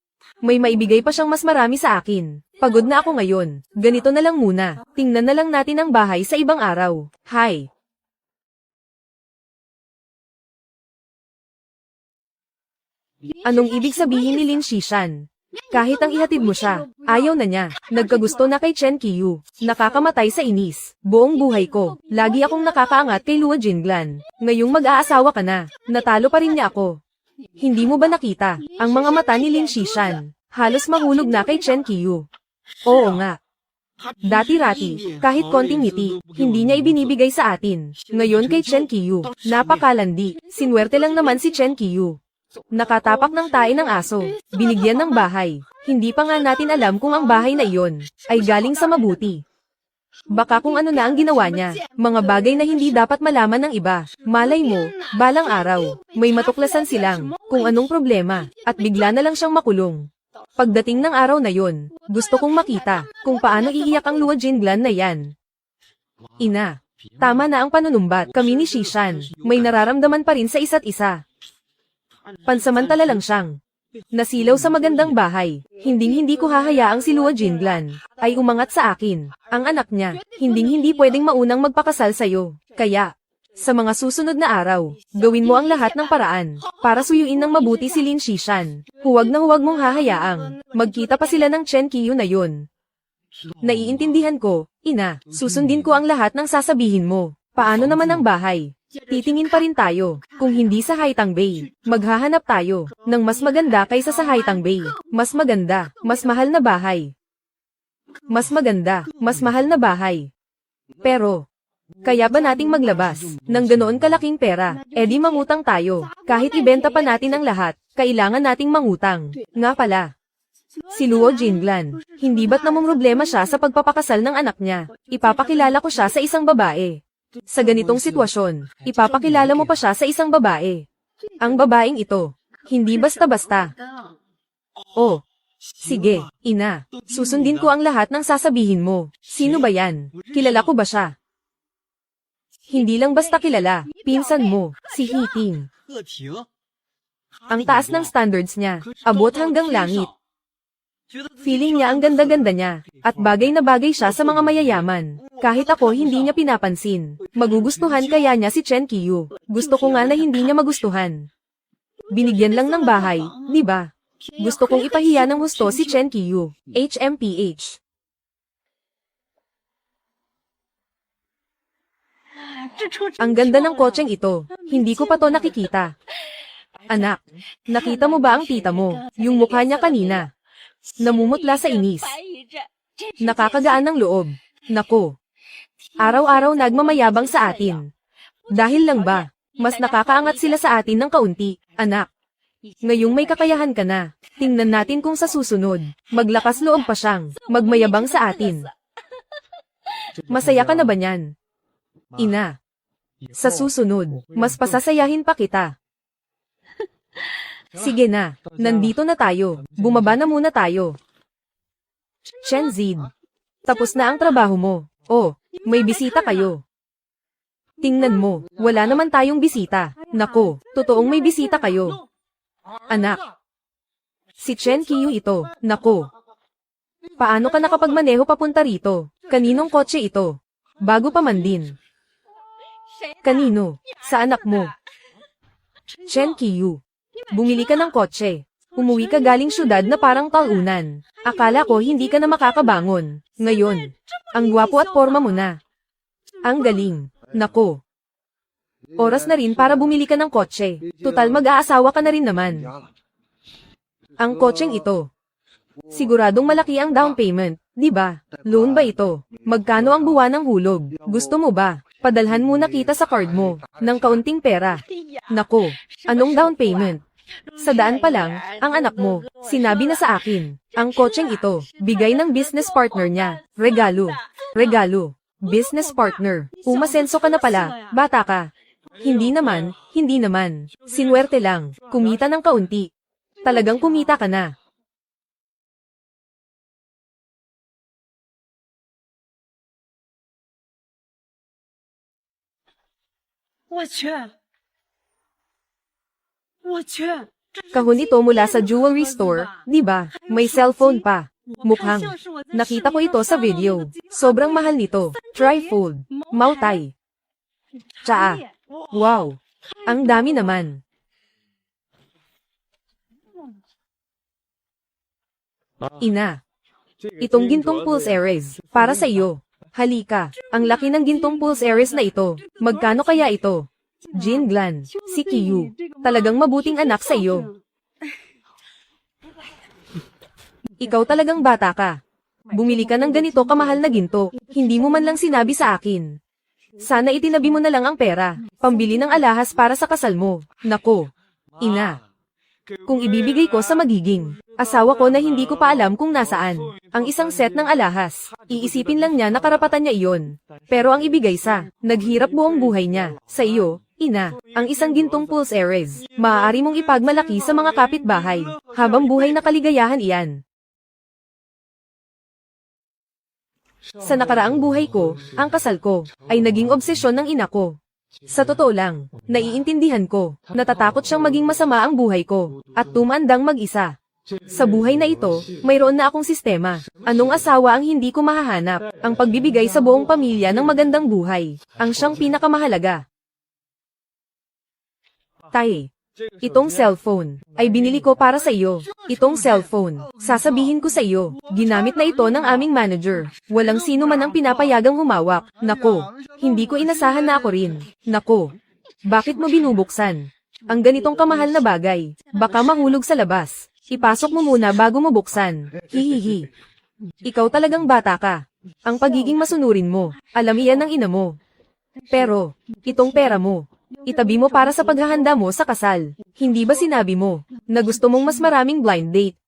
may maibigay pa siyang mas marami sa akin. Pagod na ako ngayon, ganito na lang muna. Tingnan na lang natin ang bahay sa ibang araw. Hi! Anong ibig sabihin ni Lin Shishan? Kahit ang ihatid mo siya, ayaw na niya. Nagkagusto na kay Chen Qiyu. Nakakamatay sa inis. Buong buhay ko, lagi akong nakakaangat kay Luo Jinglan. Ngayong mag-aasawa ka na, natalo pa rin niya ako. Hindi mo ba nakita, ang mga mata ni Lin Xishan, halos mahulog na kay Chen Qiyu. Oo nga. Dati-rati, kahit konting ngiti, hindi niya ibinibigay sa atin. Ngayon kay Chen Qiyu, napakalandi, sinwerte lang naman si Chen Qiyu. Nakatapak ng tae ng aso, binigyan ng bahay. Hindi pa nga natin alam kung ang bahay na iyon ay galing sa mabuti. Baka kung ano na ang ginawa niya, mga bagay na hindi dapat malaman ng iba. Malay mo, balang araw, may matuklasan silang kung anong problema, at bigla na lang siyang makulong. Pagdating ng araw na yon, gusto kong makita kung paano iiyak ang Luo Jinglan na yan. Ina, tama na ang panunumbat. Kami ni Xishan, may nararamdaman pa rin sa isa't isa. Pansamantala lang siyang nasilaw sa magandang bahay. Hinding-hindi ko hahayaang si Luo Jinglan ay umangat sa akin. Ang anak niya, hinding-hindi pwedeng maunang magpakasal sa'yo. Kaya, sa mga susunod na araw, gawin mo ang lahat ng paraan para suyuin ng mabuti si Lin Xishan. Huwag na huwag mong hahayaang magkita pa sila ng Chen Qiyu na yun. Naiintindihan ko, ina, susundin ko ang lahat ng sasabihin mo. Paano naman ang bahay? Titingin pa rin tayo. Kung hindi sa Haitang Bay, maghahanap tayo ng mas maganda kaysa sa Haitang Bay. Mas maganda, mas mahal na bahay. Mas maganda, mas mahal na bahay. Pero, kaya ba nating maglabas ng ganoon kalaking pera? Di mangutang tayo. Kahit ibenta pa natin ang lahat, kailangan nating mangutang. Nga pala, si Luo Jinglan, hindi ba't namang problema siya sa pagpapakasal ng anak niya? Ipapakilala ko siya sa isang babae. Sa ganitong sitwasyon, ipapakilala mo pa siya sa isang babae. Ang babaeng ito, hindi basta-basta. Oh, sige, ina, susundin ko ang lahat ng sasabihin mo. Sino ba yan? Kilala ko ba siya? Hindi lang basta kilala, pinsan mo, si Hiting. Ang taas ng standards niya, abot hanggang langit. Feeling niya ang ganda-ganda niya, at bagay na bagay siya sa mga mayayaman. Kahit ako hindi niya pinapansin. Magugustuhan kaya niya si Chen Qiyu. Gusto ko nga na hindi niya magustuhan. Binigyan lang ng bahay, di ba? Gusto kong ipahiya ng husto si Chen Qiyu. HMPH. Ang ganda ng kotseng ito. Hindi ko pa to nakikita. Anak, nakita mo ba ang tita mo? Yung mukha niya kanina. Namumutla sa inis. Nakakagaan ng loob. Nako. Araw-araw nagmamayabang sa atin. Dahil lang ba, mas nakakaangat sila sa atin ng kaunti, anak. Ngayong may kakayahan ka na, tingnan natin kung sa susunod, maglakas loob pa siyang, magmayabang sa atin. Masaya ka na ba niyan? Ina. Sa susunod, mas pasasayahin pa kita. Sige na, nandito na tayo, bumaba na muna tayo. Chen Zid, tapos na ang trabaho mo. Oh, may bisita kayo. Tingnan mo, wala naman tayong bisita. Nako, totoong may bisita kayo. Anak. Si Chen Qiyu ito, nako. Paano ka nakapagmaneho papunta rito? Kaninong kotse ito? Bago pa man din. Kanino? Sa anak mo. Chen Qiyu. Bumili ka ng kotse. Umuwi ka galing syudad na parang talunan. Akala ko hindi ka na makakabangon. Ngayon, ang gwapo at porma mo na. Ang galing. Nako. Oras na rin para bumili ka ng kotse. Tutal mag-aasawa ka na rin naman. Ang kotseng ito. Siguradong malaki ang down payment, di ba? Loan ba ito? Magkano ang buwan ng hulog? Gusto mo ba? Padalhan muna kita sa card mo ng kaunting pera. Nako, anong down payment? Sa daan pa lang, ang anak mo, sinabi na sa akin, ang kotseng ito, bigay ng business partner niya, regalo. Regalo. Business partner. Umasenso ka na pala, bata ka. Hindi naman, hindi naman. Sinwerte lang, kumita ng kaunti. Talagang kumita ka na. Kahon ito mula sa jewelry store, di ba? May cellphone pa. Mukhang. Nakita ko ito sa video. Sobrang mahal nito. Trifold. Mautay. Tsaa. Wow. Ang dami naman. Ina. Itong gintong Pulse Ares, para sa iyo. Halika, ang laki ng gintong Pulse Ares na ito. Magkano kaya ito? Jin Glan, si Kiyu. Talagang mabuting anak sa iyo. Ikaw talagang bata ka. Bumili ka ng ganito kamahal na ginto, hindi mo man lang sinabi sa akin. Sana itinabi mo na lang ang pera, pambili ng alahas para sa kasal mo. Nako, ina. Kung ibibigay ko sa magiging asawa ko na hindi ko pa alam kung nasaan ang isang set ng alahas, iisipin lang niya na karapatan niya iyon. Pero ang ibigay sa naghirap buong buhay niya, sa iyo, ina, ang isang gintong Pulse Ares, maaari mong ipagmalaki sa mga kapitbahay, habang buhay na kaligayahan iyan. Sa nakaraang buhay ko, ang kasal ko, ay naging obsesyon ng ina ko. Sa totoo lang, naiintindihan ko, natatakot siyang maging masama ang buhay ko, at tumandang mag-isa. Sa buhay na ito, mayroon na akong sistema. Anong asawa ang hindi ko mahahanap? Ang pagbibigay sa buong pamilya ng magandang buhay, ang siyang pinakamahalaga. Tay, itong cellphone, ay binili ko para sa iyo. Itong cellphone, sasabihin ko sa iyo, ginamit na ito ng aming manager. Walang sino man ang pinapayagang humawak. Nako, hindi ko inasahan na ako rin. Nako, bakit mo binubuksan? Ang ganitong kamahal na bagay, baka mahulog sa labas. Ipasok mo muna bago mo buksan. Hihihi. Ikaw talagang bata ka. Ang pagiging masunurin mo, alam iyan ng ina mo. Pero, itong pera mo, itabi mo para sa paghahanda mo sa kasal. Hindi ba sinabi mo na gusto mong mas maraming blind date?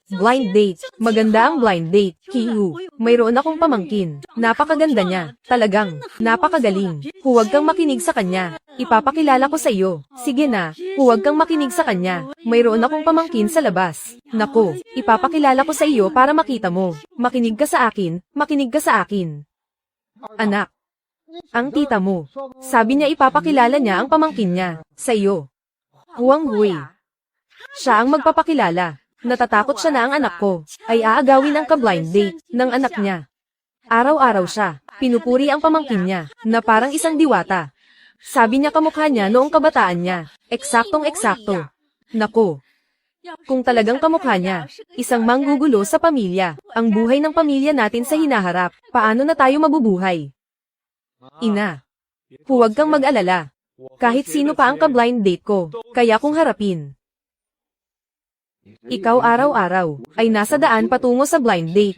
Blind date. Maganda ang blind date. Kiyu, mayroon akong pamangkin. Napakaganda niya. Talagang, napakagaling. Huwag kang makinig sa kanya. Ipapakilala ko sa iyo. Sige na, huwag kang makinig sa kanya. Mayroon akong pamangkin sa labas. Nako, ipapakilala ko sa iyo para makita mo. Makinig ka sa akin, makinig ka sa akin. Anak. Ang tita mo. Sabi niya ipapakilala niya ang pamangkin niya, sa iyo. Huang Hui. Siya ang magpapakilala. Natatakot siya na ang anak ko, ay aagawin ang ka-blind date, ng anak niya. Araw-araw siya, pinupuri ang pamangkin niya, na parang isang diwata. Sabi niya kamukha niya noong kabataan niya, eksaktong-eksakto. Nako. Kung talagang kamukha niya, isang manggugulo sa pamilya, ang buhay ng pamilya natin sa hinaharap, paano na tayo mabubuhay? Ina. Huwag kang mag-alala. Kahit sino pa ang ka-blind date ko, kaya kong harapin. Ikaw araw-araw, ay nasa daan patungo sa blind date.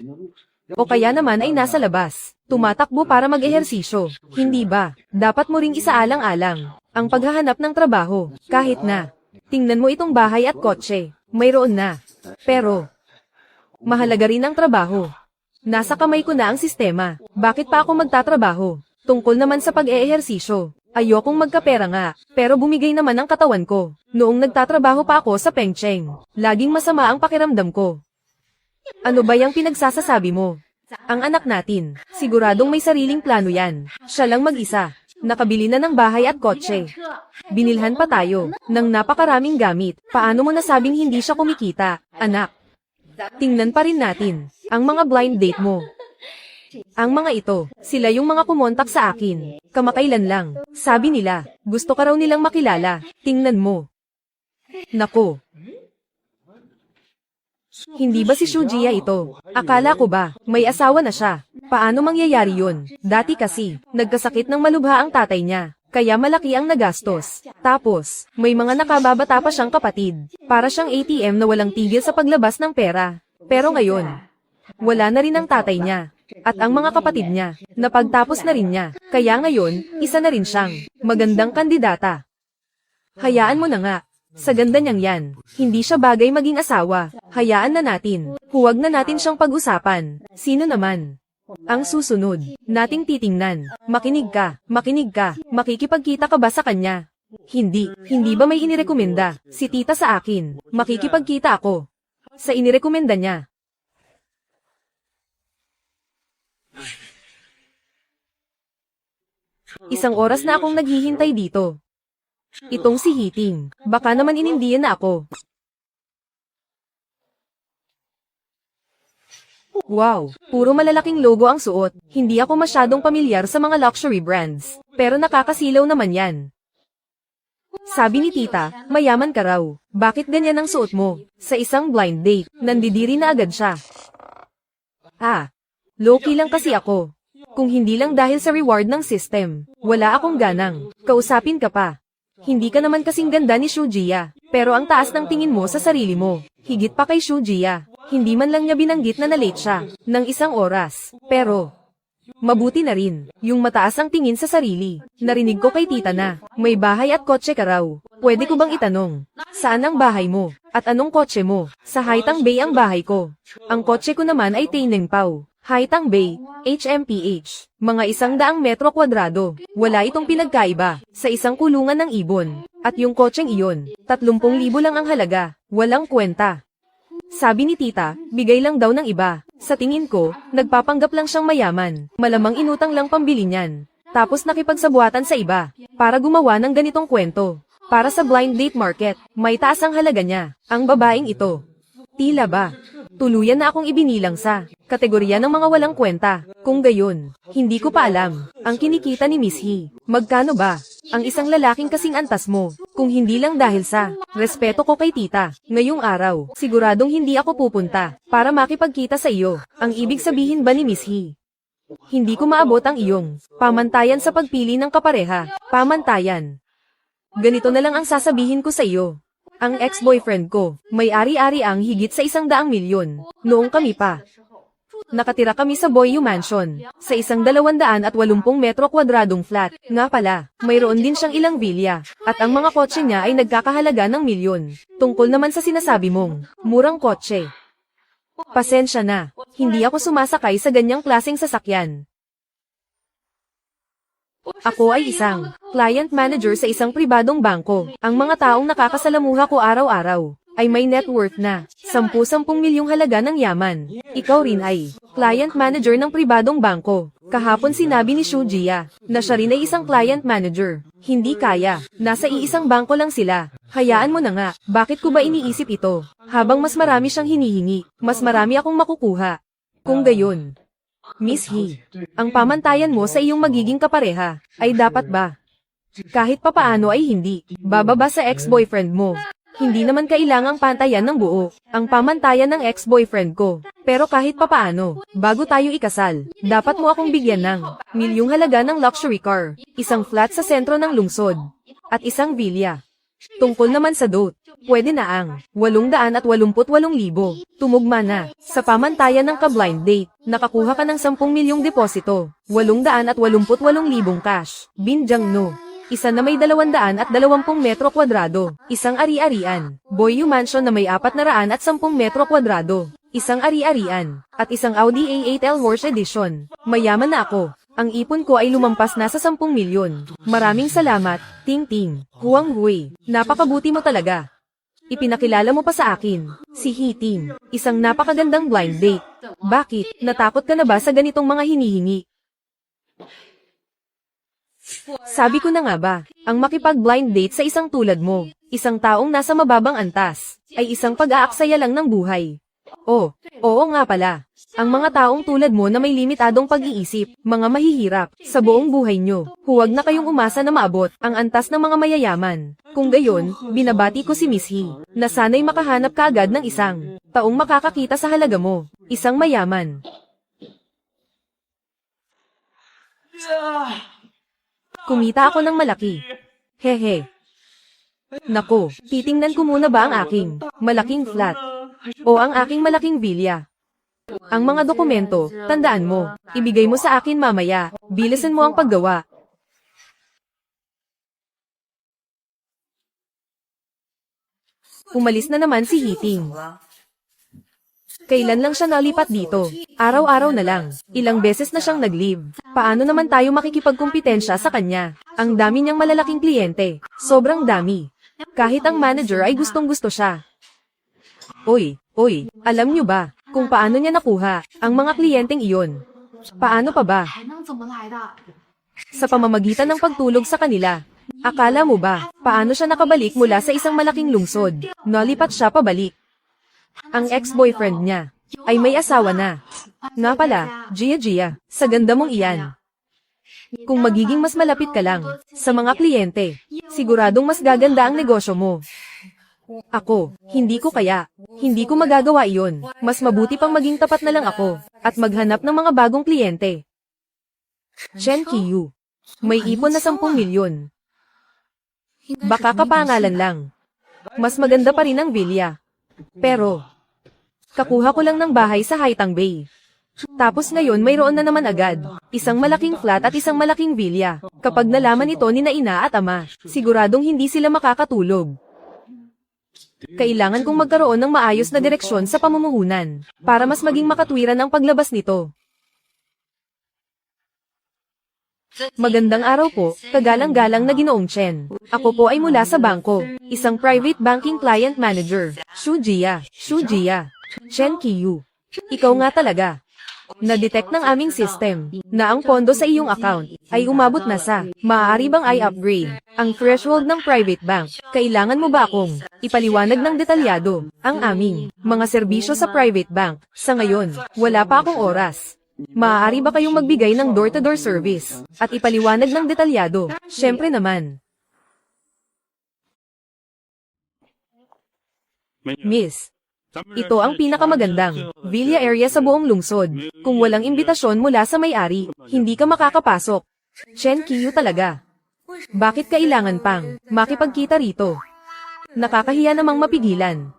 O kaya naman ay nasa labas, tumatakbo para mag-ehersisyo. Hindi ba, dapat mo ring isaalang-alang, ang paghahanap ng trabaho, kahit na, tingnan mo itong bahay at kotse, mayroon na. Pero, mahalaga rin ang trabaho. Nasa kamay ko na ang sistema, bakit pa ako magtatrabaho? Tungkol naman sa pag-eehersisyo, ayokong magkapera nga, pero bumigay naman ang katawan ko. Noong nagtatrabaho pa ako sa Pengcheng, laging masama ang pakiramdam ko. Ano ba yung pinagsasasabi mo? Ang anak natin, siguradong may sariling plano yan. Siya lang mag-isa. Nakabili na ng bahay at kotse. Binilhan pa tayo, ng napakaraming gamit. Paano mo nasabing hindi siya kumikita, anak? Tingnan pa rin natin, ang mga blind date mo. Ang mga ito, sila yung mga kumontak sa akin. Kamakailan lang, sabi nila, gusto ka raw nilang makilala. Tingnan mo. Nako. Hindi ba si Shujia ito? Akala ko ba, may asawa na siya? Paano mangyayari yun? Dati kasi, nagkasakit ng malubha ang tatay niya. Kaya malaki ang nagastos. Tapos, may mga nakababata pa siyang kapatid. Para siyang ATM na walang tigil sa paglabas ng pera. Pero ngayon, wala na rin ang tatay niya. At ang mga kapatid niya, napagtapos na rin niya. Kaya ngayon, isa na rin siyang magandang kandidata. Hayaan mo na nga. Sa ganda niyang yan, hindi siya bagay maging asawa. Hayaan na natin. Huwag na natin siyang pag-usapan. Sino naman? Ang susunod, nating titingnan. Makinig ka, makikipagkita ka ba sa kanya? Hindi ba may inirekomenda si tita sa akin? Makikipagkita ako sa inirekomenda niya. Isang oras na akong naghihintay dito. Itong si Hiting, baka naman inindihan na ako. Wow, puro malalaking logo ang suot. Hindi ako masyadong pamilyar sa mga luxury brands, pero nakakasilaw naman yan. Sabi ni tita, mayaman ka raw. Bakit ganyan ang suot mo? Sa isang blind date, nandidiri na agad siya. Ah, low-key lang kasi ako. Kung hindi lang dahil sa reward ng system, wala akong ganang. Kausapin ka pa. Hindi ka naman kasing ganda ni Shujiya, pero ang taas ng tingin mo sa sarili mo. Higit pa kay Shujiya. Hindi man lang niya binanggit na na-late siya ng 1 oras. Pero, mabuti na rin, yung mataas ang tingin sa sarili. Narinig ko kay tita na, may bahay at kotse ka raw. Pwede ko bang itanong, saan ang bahay mo? At anong kotse mo? Sa Haitang Bay ang bahay ko. Ang kotse ko naman ay Tainengpao. Haitang Bay, HMPH. Mga 100 metro kwadrado. Wala itong pinagkaiba. Sa isang kulungan ng ibon. At yung kotseng iyon, 30,000 lang ang halaga. Walang kwenta. Sabi ni tita, bigay lang daw ng iba. Sa tingin ko, nagpapanggap lang siyang mayaman. Malamang inutang lang pambili niyan. Tapos nakipagsabuatan sa iba. Para gumawa ng ganitong kwento. Para sa blind date market, may taas ang halaga niya. Ang babaeng ito. Tila ba? Tuluyan na akong ibinilang sa kategorya ng mga walang kwenta. Kung gayon, hindi ko pa alam. Ang kinikita ni Miss He. Magkano ba? Ang isang lalaking kasing antas mo. Kung hindi lang dahil sa respeto ko kay tita. Ngayong araw, siguradong hindi ako pupunta para makipagkita sa iyo. Ang ibig sabihin ba ni Miss He? Hindi ko maabot ang iyong pamantayan sa pagpili ng kapareha. Pamantayan. Ganito na lang ang sasabihin ko sa iyo. Ang ex-boyfriend ko, may ari-ari ang higit sa 100 milyon. Noong kami pa. Nakatira kami sa Boyu Mansion, sa isang 280 metro kwadradong flat. Nga pala, mayroon din siyang ilang villa, at ang mga kotse niya ay nagkakahalaga ng milyon. Tungkol naman sa sinasabi mong, murang kotse. Pasensya na, hindi ako sumasakay sa ganyang klaseng sasakyan. Ako ay isang client manager sa isang pribadong bangko. Ang mga taong nakakasalamuha ko araw-araw ay may net worth na 10-10 milyong halaga ng yaman. Ikaw rin ay client manager ng pribadong bangko. Kahapon sinabi ni Shujiya na siya rin ay isang client manager. Hindi kaya, nasa iisang bangko lang sila. Hayaan mo na nga, bakit ko ba iniisip ito? Habang mas marami siyang hinihingi, mas marami akong makukuha. Kung gayon, Miss He, ang pamantayan mo sa iyong magiging kapareha, ay dapat ba? Kahit papaano ay hindi, bababa sa ex-boyfriend mo. Hindi naman kailangang pantayan ng buo, ang pamantayan ng ex-boyfriend ko. Pero kahit papaano, bago tayo ikasal, dapat mo akong bigyan ng milyong halaga ng luxury car, isang flat sa sentro ng lungsod, at isang villa. Tungkol naman sa dote, pwede na ang 888,000. Tumugma na. Sa pamantayan ng ka-blind date, nakakuha ka ng 10 milyong deposito, 888,000 cash. Binjang no. Isa na may 220 metro kwadrado, isang ari-arian. Boyu Mansion na may 410 metro kwadrado, isang ari-arian, at isang Audi A8L Horse Edition. Mayaman na ako. Ang ipon ko ay lumampas na sa 10 milyon. Maraming salamat, Ting Ting. Huang Hui, napakabuti mo talaga. Ipinakilala mo pa sa akin, si He Ting, isang napakagandang blind date. Bakit, natakot ka na ba sa ganitong mga hinihingi? Sabi ko na nga ba, ang makipag-blind date sa isang tulad mo, isang taong nasa mababang antas, ay isang pag-aaksaya lang ng buhay. Oh, oo nga pala. Ang mga taong tulad mo na may limitadong pag-iisip, mga mahihirap, sa buong buhay nyo, huwag na kayong umasa na maabot ang antas ng mga mayayaman. Kung gayon, binabati ko si Miss He, na sana'y makahanap ka agad ng isang taong makakakita sa halaga mo, isang mayaman. Kumita ako ng malaki. Hehe. Nako, titingnan ko muna ba ang aking malaking flat o ang aking malaking villa. Ang mga dokumento, tandaan mo, ibigay mo sa akin mamaya, bilisan mo ang paggawa. Umalis na naman si Hiting. Kailan lang siya nalipat dito? Araw-araw na lang. Ilang beses na siyang nag-leave. Paano naman tayo makikipagkumpetensya sa kanya? Ang dami niyang malalaking kliyente. Sobrang dami. Kahit ang manager ay gustong-gusto siya. Oy, alam niyo ba kung paano niya nakuha ang mga kliyenteng iyon? Paano pa ba? Sa pamamagitan ng pagtulog sa kanila. Akala mo ba, paano siya nakabalik mula sa isang malaking lungsod? Nalipat siya pabalik. Ang ex-boyfriend niya ay may asawa na. Nga pala, Gia, sa ganda mong iyan. Kung magiging mas malapit ka lang sa mga kliyente, siguradong mas gaganda ang negosyo mo. Ako, hindi ko kaya. Hindi ko magagawa iyon. Mas mabuti pang maging tapat na lang ako at maghanap ng mga bagong kliyente. Chen Qiyu. May ipon na 10 milyon. Baka kapangalan lang. Mas maganda pa rin ang villa. Pero, kakuha ko lang ng bahay sa Haitang Bay. Tapos ngayon mayroon na naman agad, isang malaking flat at isang malaking villa. Kapag nalaman ito ni na ina at ama, siguradong hindi sila makakatulog. Kailangan kong magkaroon ng maayos na direksyon sa pamumuhunan, para mas maging makatwiran ang paglabas nito. Magandang araw po, kagalang-galang na Ginoong Chen. Ako po ay mula sa bangko, isang private banking client manager. Shu Jia. Chen Qiyu. Ikaw nga talaga. Na-detect ng aming system na ang pondo sa iyong account ay umabot na sa maaari bang i-upgrade ang threshold ng private bank. Kailangan mo ba akong ipaliwanag ng detalyado ang aming mga serbisyo sa private bank? Sa ngayon, wala pa akong oras. Maaari ba kayong magbigay ng door-to-door service at ipaliwanag ng detalyado? Syempre naman. Miss, ito ang pinakamagandang villa area sa buong lungsod. Kung walang imbitasyon mula sa may-ari, hindi ka makakapasok. Chen Qiyu talaga. Bakit kailangan pang makipagkita rito? Nakakahiya namang mapigilan.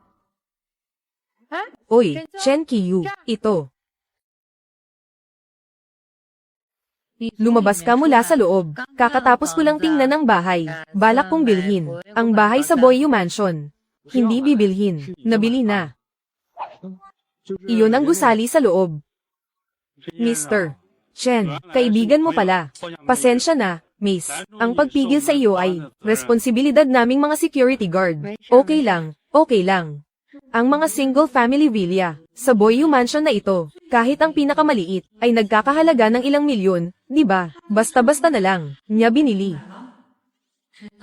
Oy, Chen Qiyu, ito. Lumabas ka mula sa loob. Kakatapos ko lang tingnan ng bahay. Balak kong bilhin ang bahay sa Boyu Mansion. Hindi bibilhin. Nabili na. Iyon ang gusali sa loob. Mr. Chen, kaibigan mo pala. Pasensya na, miss. Ang pagpigil sa iyo ay responsibilidad naming mga security guard. Okay lang, okay lang. Ang mga single family villa sa Boyu Mansion na ito, kahit ang pinakamaliit, ay nagkakahalaga ng ilang milyon, di ba? Basta-basta na lang, niya binili.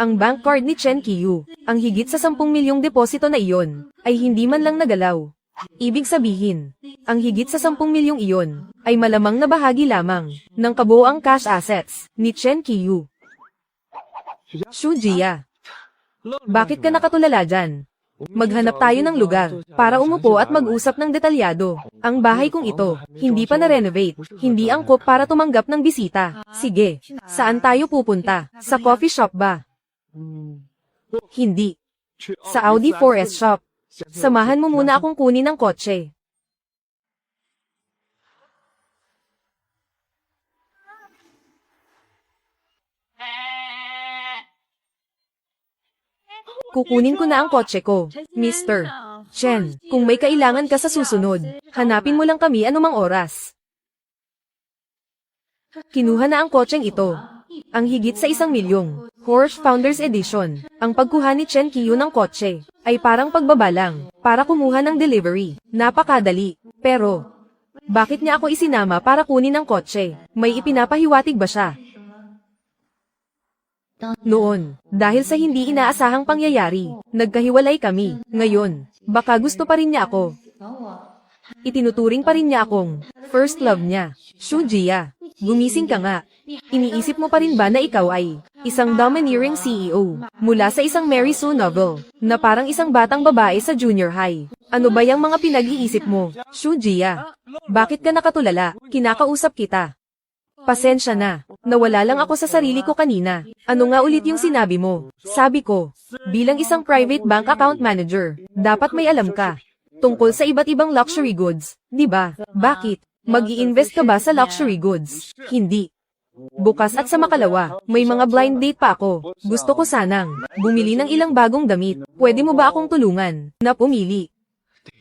Ang bank card ni Chen Qiyu, ang higit sa 10 milyong deposito na iyon, ay hindi man lang nagalaw. Ibig sabihin, ang higit sa 10 milyong iyon, ay malamang na bahagi lamang ng kabuoang cash assets ni Chen Qiyu. Shu Jia. Bakit ka nakatulala dyan? Maghanap tayo ng lugar para umupo at mag-usap ng detalyado. Ang bahay kong ito, hindi pa na-renovate, hindi angkop para tumanggap ng bisita. Sige, saan tayo pupunta? Sa coffee shop ba? Hindi. Sa Audi 4S shop. Samahan mo muna akong kunin ang kotse. Kukunin ko na ang kotse ko, Mr. Chen. Kung may kailangan ka sa susunod, hanapin mo lang kami anumang oras. Kinuha na ang kotseng ito. Ang higit sa 1 milyong Porsche Founders Edition. Ang pagkuha ni Chen Qiyu ng kotse ay parang pagbabalang para kumuha ng delivery. Napakadali. Pero, bakit niya ako isinama para kunin ang kotse? May ipinapahiwatig ba siya? Noon, dahil sa hindi inaasahang pangyayari, nagkahiwalay kami. Ngayon, baka gusto pa rin niya ako. Itinuturing pa rin niya akong first love niya. Shu Jia, gumising ka nga. Iniisip mo pa rin ba na ikaw ay isang domineering CEO mula sa isang Mary Sue novel na parang isang batang babae sa junior high? Ano ba yung mga pinag-iisip mo? Shu Jia, bakit ka nakatulala? Kinakausap kita. Pasensya na, nawala lang ako sa sarili ko kanina. Ano nga ulit yung sinabi mo? Sabi ko, bilang isang private bank account manager, dapat may alam ka tungkol sa iba't ibang luxury goods, di ba? Bakit? Mag-i-invest ka ba sa luxury goods? Hindi. Bukas at sa makalawa, may mga blind date pa ako. Gusto ko sanang bumili ng ilang bagong damit. Pwede mo ba akong tulungan na pumili?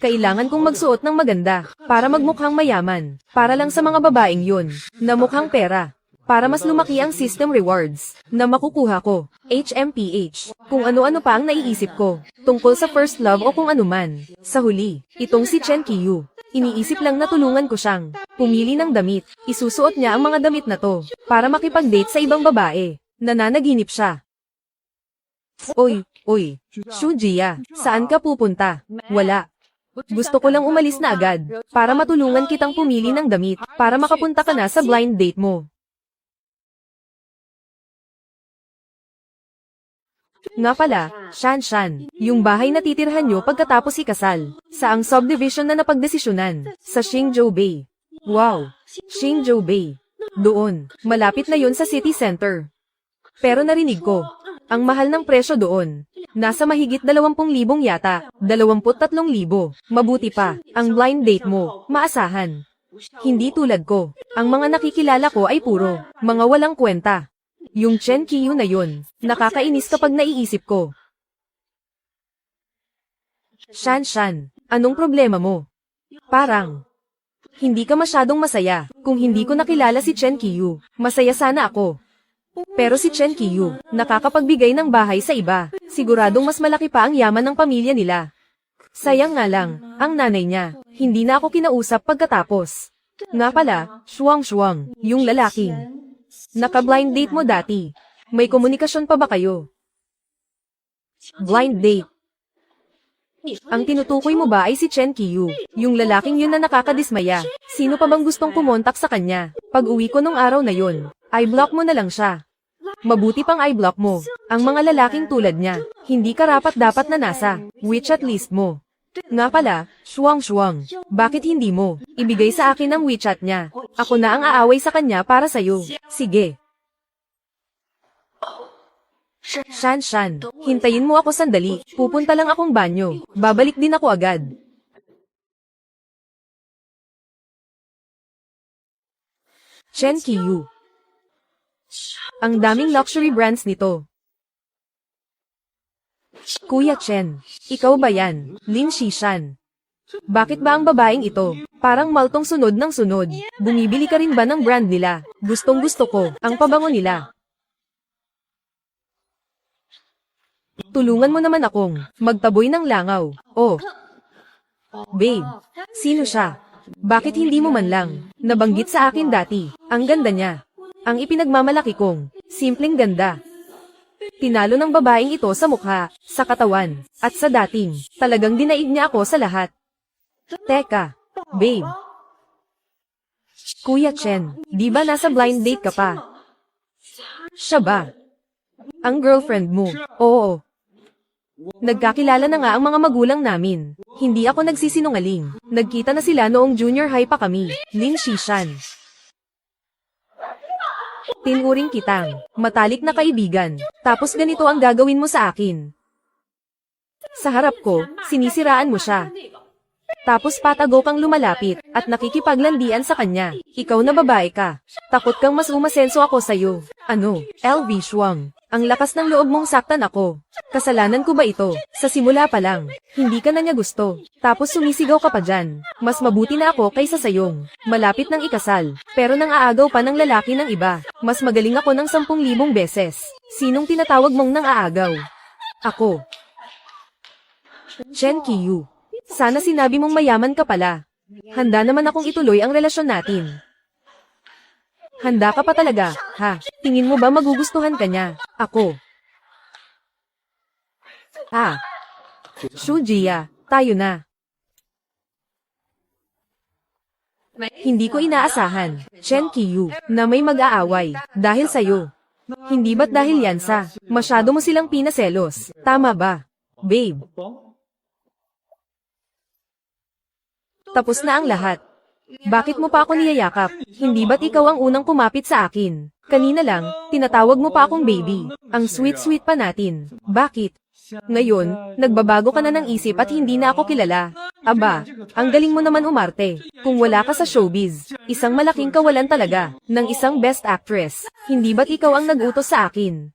Kailangan kong magsuot ng maganda para magmukhang mayaman. Para lang sa mga babaeng yun na mukhang pera. Para mas lumaki ang system rewards na makukuha ko. HMPH. Kung ano-ano pa ang naiisip ko tungkol sa first love o kung anuman. Sa huli, itong si Chen Qiyu. Iniisip lang na tulungan ko siyang pumili ng damit. Isusuot niya ang mga damit na to para makipag-date sa ibang babae. Nananaginip siya. Oy, Shu Jia, saan ka pupunta? Wala. Gusto ko lang umalis na agad para matulungan kitang pumili ng damit para makapunta ka na sa blind date mo. Nga pala, Shan, yung bahay na titirhan nyo pagkatapos ikasal. Saang subdivision na napagdesisyonan? Sa Xingzhou Bay. Wow! Xingzhou Bay. Doon, malapit na yun sa city center. Pero narinig ko, ang mahal ng presyo doon. Nasa mahigit 20,000 yata, 23,000. Mabuti pa, ang blind date mo, maasahan. Hindi tulad ko, ang mga nakikilala ko ay puro, mga walang kwenta. Yung Chen Qiyu na yun, nakakainis kapag naiisip ko. Shan, anong problema mo? Parang, hindi ka masyadong masaya. Kung hindi ko nakilala si Chen Qiyu, masaya sana ako. Pero si Chen Qiyu, nakakapagbigay ng bahay sa iba. Siguradong mas malaki pa ang yaman ng pamilya nila. Sayang nga lang, ang nanay niya, hindi na ako kinausap pagkatapos. Nga pala, Shuang, yung lalaking. Naka-blind date mo dati. May komunikasyon pa ba kayo? Blind date. Ang tinutukoy mo ba ay si Chen Qiyu, yung lalaking yun na nakakadismaya. Sino pa bang gustong kumontak sa kanya? Pag uwi ko nung araw na yun, i-block mo na lang siya. Mabuti pang i-block mo. Ang mga lalaking tulad niya, hindi karapat-dapat na nasa WeChat list mo. Nga pala, Shuang, bakit hindi mo ibigay sa akin ang WeChat niya? Ako na ang aaway sa kanya para sa'yo. Sige. Shan, hintayin mo ako sandali. Pupunta lang akong banyo. Babalik din ako agad. Chen Qiyu. Ang daming luxury brands nito. Kuya Chen, ikaw ba yan? Lin Shishan. Bakit ba ang babaeng ito? Parang maltong sunod ng sunod. Bumibili ka rin ba ng brand nila? Gustong gusto ko, ang pabango nila. Tulungan mo naman akong magtaboy ng langaw. Oh. Babe, sino siya? Bakit hindi mo man lang nabanggit sa akin dati? Ang ganda niya. Ang ipinagmamalaki kong simpleng ganda. Tinalo ng babaeng ito sa mukha, sa katawan, at sa dating. Talagang dinaig niya ako sa lahat. Teka, babe. Kuya Chen, di ba nasa blind date ka pa? Siya ba? Ang girlfriend mo? Oo. Nagkakilala na nga ang mga magulang namin. Hindi ako nagsisinungaling. Nagkita na sila noong junior high pa kami. Lin Shishan. Tinuring kitang matalik na kaibigan, tapos ganito ang gagawin mo sa akin. Sa harap ko, sinisiraan mo siya. Tapos patago kang lumalapit, at nakikipaglandian sa kanya. Ikaw na babae ka. Takot kang mas umasenso ako sa'yo. Ano, LV Shuang? Ang lakas ng loob mong saktan ako. Kasalanan ko ba ito? Sa simula pa lang, hindi ka na niya gusto. Tapos sumisigaw ka pa dyan. Mas mabuti na ako kaysa sayong malapit ng ikasal. Pero nang aagaw pa ng lalaki ng iba. Mas magaling ako ng 10,000 beses. Sinong tinatawag mong nang aagaw? Ako. Chen Qiyu. Sana sinabi mong mayaman ka pala. Handa naman akong ituloy ang relasyon natin. Handa ka pa talaga, ha? Tingin mo ba magugustuhan ka niya? Ako. Shujia, tayo na. Hindi ko inaasahan, Chen Qiyu, na may mag-aaway, dahil sa'yo. Hindi ba't dahil yan sa, masyado mo silang pinaselos, tama ba? Babe. Tapos na ang lahat. Bakit mo pa ako niyayakap? Hindi ba't ikaw ang unang kumapit sa akin? Kanina lang, tinatawag mo pa akong baby. Ang sweet-sweet pa natin. Bakit? Ngayon, nagbabago ka na ng isip at hindi na ako kilala. Aba, ang galing mo naman umarte. Kung wala ka sa showbiz, isang malaking kawalan talaga, ng isang best actress. Hindi ba't ikaw ang nag-utos sa akin?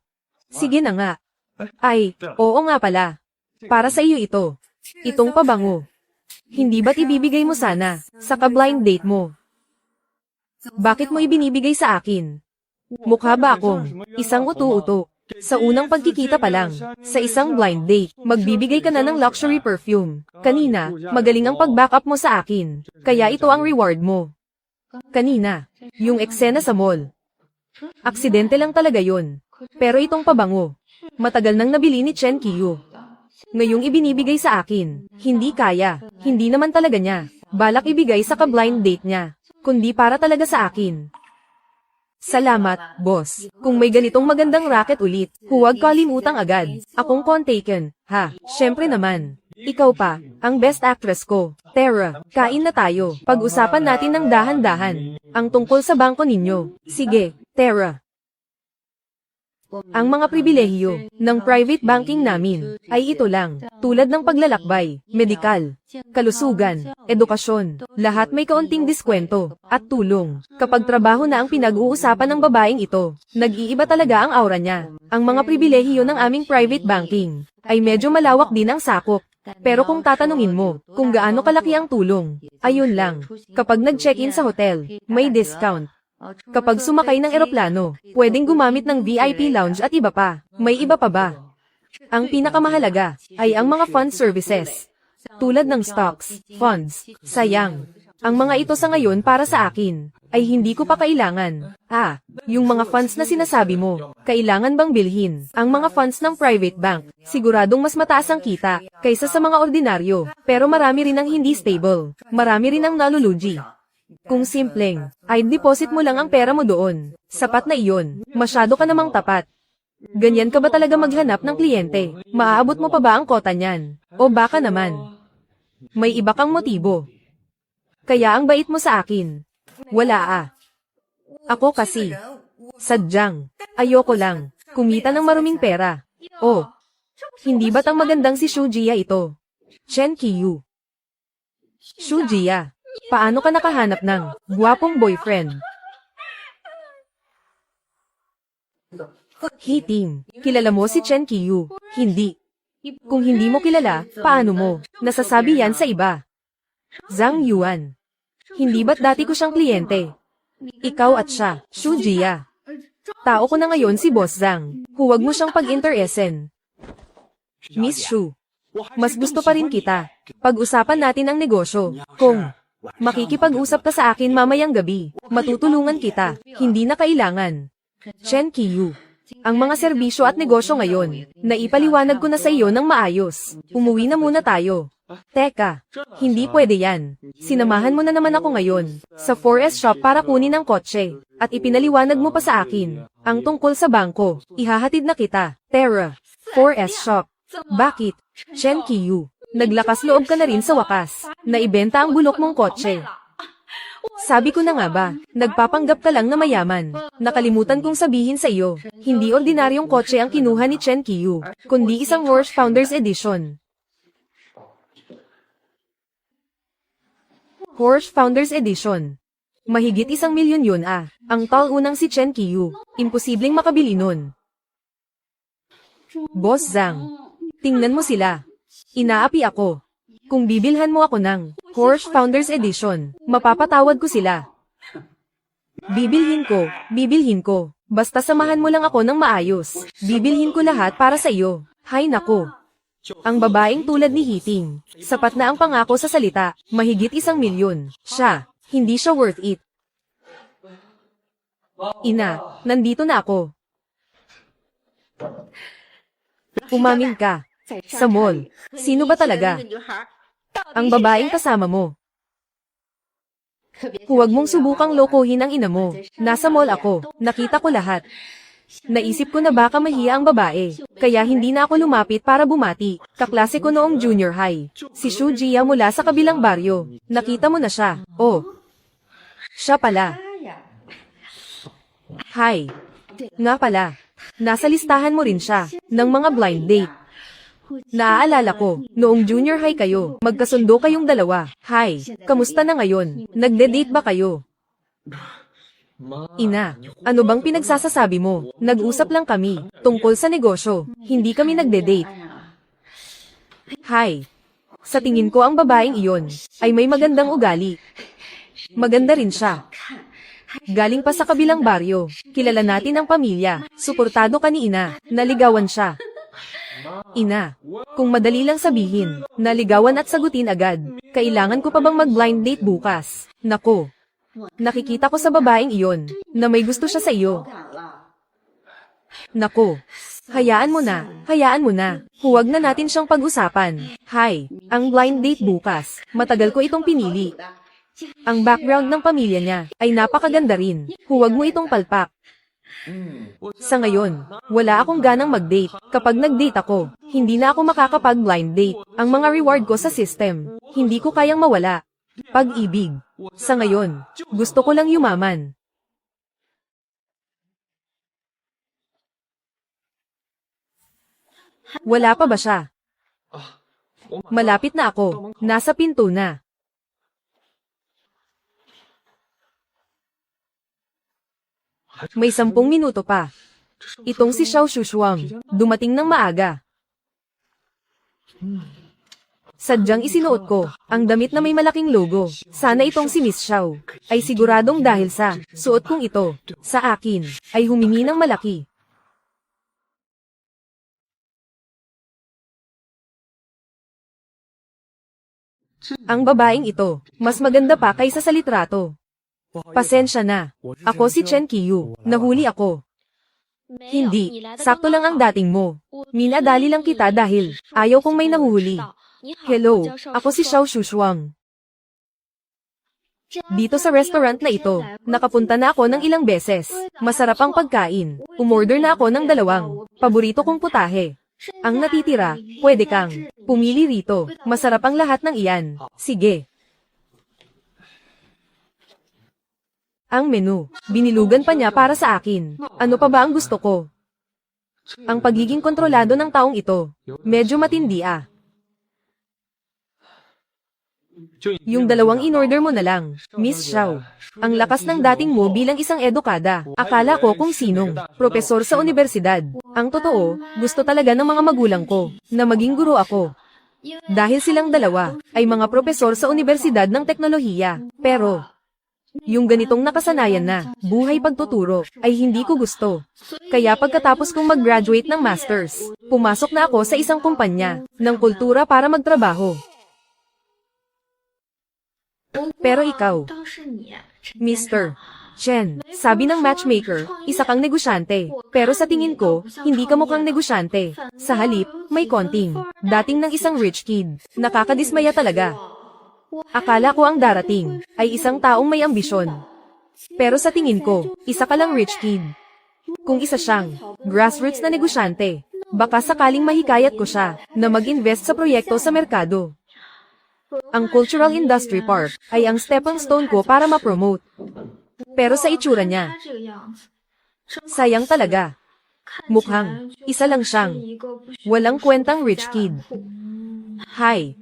Sige na nga. Ay, oo nga pala. Para sa iyo ito. Itong pabango. Hindi ba't ibibigay mo sana, sa ka-blind date mo? Bakit mo ibinibigay sa akin? Mukha ba akong isang utu-uto? Sa unang pagkikita pa lang, sa isang blind date, magbibigay ka na ng luxury perfume. Kanina, magaling ang pag-backup mo sa akin. Kaya ito ang reward mo. Kanina, yung eksena sa mall. Aksidente lang talaga yun. Pero itong pabango, matagal nang nabili ni Chen Qiyu. Ngayong ibinibigay sa akin, hindi kaya, hindi naman talaga niya. Balak ibigay sa ka-blind date niya, kundi para talaga sa akin. Salamat, boss. Kung may ganitong magandang racket ulit, huwag kalimutang agad. Akong Taken, ha? Syempre naman. Ikaw pa, ang best actress ko. Tara, kain na tayo. Pag-usapan natin ng dahan-dahan. Ang tungkol sa bangko ninyo. Sige, Tara. Ang mga pribilehiyo ng private banking namin ay ito lang, tulad ng paglalakbay, medikal, kalusugan, edukasyon, lahat may kaunting diskwento at tulong. Kapag trabaho na ang pinag-uusapan ng babaeng ito, nag-iiba talaga ang aura niya. Ang mga pribilehiyo ng aming private banking ay medyo malawak din ang sakop. Pero kung tatanungin mo kung gaano kalaki ang tulong, ayun lang. Kapag nag-check-in sa hotel, may discount. Kapag sumakay ng eroplano, pwedeng gumamit ng VIP lounge at iba pa. May iba pa ba? Ang pinakamahalaga ay ang mga fund services. Tulad ng stocks, funds, sayang. Ang mga ito sa ngayon para sa akin ay hindi ko pa kailangan. Yung mga funds na sinasabi mo, kailangan bang bilhin? Ang mga funds ng private bank, siguradong mas mataas ang kita kaysa sa mga ordinaryo. Pero marami rin ang hindi stable. Marami rin ang nalulugi. Kung simpleng, ay deposit mo lang ang pera mo doon. Sapat na iyon. Masyado ka namang tapat. Ganyan ka ba talaga maghanap ng kliyente? Maaabot mo pa ba ang kota niyan? O baka naman, may iba kang motibo. Kaya ang bait mo sa akin. Wala. Ako kasi, sadyang, ayoko lang, kumita ng maruming pera. Oh, hindi ba't ang magandang si Shujia ito? Chen Qiyu. Shujia. Paano ka nakahanap ng gwapong boyfriend? Hey team, kilala mo si Chen Qiyu? Hindi. Kung hindi mo kilala, paano mo? Nasasabi yan sa iba. Zhang Yuan. Hindi ba't dati ko siyang kliyente? Ikaw at siya, Shujia. Tao ko na ngayon si Boss Zhang. Huwag mo siyang pag-interessen. Miss Shu. Mas gusto pa rin kita. Pag-usapan natin ang negosyo. Kung makikipag-usap ka sa akin mamayang gabi, matutulungan kita, hindi na kailangan. Chen Qiyu. Ang mga serbisyo at negosyo ngayon, naipaliwanag ko na sa iyo ng maayos. Umuwi na muna tayo. Teka, hindi pwede yan. Sinamahan mo na naman ako ngayon, sa 4S shop para kunin ang kotse, at ipinaliwanag mo pa sa akin, ang tungkol sa bangko, ihahatid na kita. Tara, 4S shop. Bakit? Chen Qiyu. Naglakas loob ka na rin sa wakas, na ibenta ang bulok mong kotse. Sabi ko na nga ba, nagpapanggap ka lang na mayaman. Nakalimutan kong sabihin sa iyo, hindi ordinaryong kotse ang kinuha ni Chen Qiyu, kundi isang Horse Founders Edition. Horse Founders Edition. Mahigit 1,000,000 yun Ang taunang si Chen Qiyu, imposibleng makabili nun. Boss Zhang, tingnan mo sila. Inaapi ako. Kung bibilhan mo ako ng Horse Founders Edition, mapapatawad ko sila. Bibilhin ko. Basta samahan mo lang ako ng maayos. Bibilhin ko lahat para sa iyo. Hay nako. Ang babaeng tulad ni Hiting, sapat na ang pangako sa salita, mahigit 1,000,000. Siya, hindi siya worth it. Ina, nandito na ako. Umamin ka. Sa mall. Sino ba talaga? Ang babaeng kasama mo. Huwag mong subukang lokohin ang ina mo. Nasa mall ako. Nakita ko lahat. Naisip ko na baka mahiya ang babae. Kaya hindi na ako lumapit para bumati. Kaklase ko noong junior high. Si Shujia mula sa kabilang baryo. Nakita mo na siya. Oh. Siya pala. Hi. Nga pala. Nasa listahan mo rin siya. Ng mga blind date. Naaalala ko, noong junior high kayo, magkasundo kayong dalawa. Hi, kamusta na ngayon? Nagde-date ba kayo? Ina, ano bang pinagsasasabi mo? Nag-usap lang kami, tungkol sa negosyo, hindi kami nagde-date. Hi, sa tingin ko ang babaeng iyon, ay may magandang ugali. Maganda rin siya. Galing pa sa kabilang baryo, kilala natin ang pamilya, suportado ka ni ina, naligawan siya. Ina, kung madali lang sabihin, naligawan at sagutin agad, kailangan ko pa bang mag-blind date bukas? Nako, nakikita ko sa babaeng iyon, na may gusto siya sa iyo. Nako, hayaan mo na, huwag na natin siyang pag-usapan. Hi, ang blind date bukas, matagal ko itong pinili. Ang background ng pamilya niya ay napakaganda rin. Huwag mo itong palpak. Sa ngayon, wala akong ganang mag-date. Kapag nag-date ako, hindi na ako makakapag-blind date. Ang mga reward ko sa system, hindi ko kayang mawala. Pag-ibig. Sa ngayon, gusto ko lang yumaman. Wala pa ba siya? Malapit na ako. Nasa pinto na. May 10 minuto pa. Itong si Xiao Shushuang, dumating ng maaga. Sadyang isinuot ko, ang damit na may malaking logo. Sana itong si Miss Xiao, ay siguradong dahil sa suot kong ito, sa akin, ay humingi ng malaki. Ang babaeng ito, mas maganda pa kaysa sa litrato. Pasensya na. Ako si Chen Qiyu. Nahuli ako. Hindi. Sakto lang ang dating mo. Minadali lang kita dahil ayaw kong may nahuhuli. Hello. Ako si Xiao Shushuang. Dito sa restaurant na ito, nakapunta na ako ng ilang beses. Masarap ang pagkain. Umorder na ako ng 2. Paborito kong putahe. Ang natitira, pwede kang pumili rito. Masarap ang lahat ng iyan. Sige. Ang menu, binilugan pa niya para sa akin. Ano pa ba ang gusto ko? Ang pagiging kontrolado ng taong ito, medyo matindi ah. Yung 2 in-order mo na lang, Miss Xiao. Ang lakas ng dating mo bilang isang edukada. Akala ko kung sinong propesor sa universidad. Ang totoo, gusto talaga ng mga magulang ko na maging guro ako. Dahil silang 2 ay mga propesor sa universidad ng teknolohiya. Pero yung ganitong nakasanayan na buhay pagtuturo ay hindi ko gusto. Kaya pagkatapos kong mag-graduate ng masters, pumasok na ako sa isang kumpanya ng kultura para magtrabaho. Pero ikaw, Mr. Chen, sabi ng matchmaker, isa kang negosyante. Pero sa tingin ko, hindi ka mukhang negosyante. Sa halip, may konting dating ng isang rich kid. Nakakadismaya talaga. Akala ko ang darating ay isang taong may ambisyon. Pero sa tingin ko, isa ka lang rich kid. Kung isa siyang grassroots na negosyante, baka sakaling mahikayat ko siya na mag-invest sa proyekto sa merkado. Ang Cultural Industry Park ay ang stepping stone ko para ma-promote. Pero sa itsura niya, sayang talaga. Mukhang isa lang siyang walang kwentang rich kid. Hi.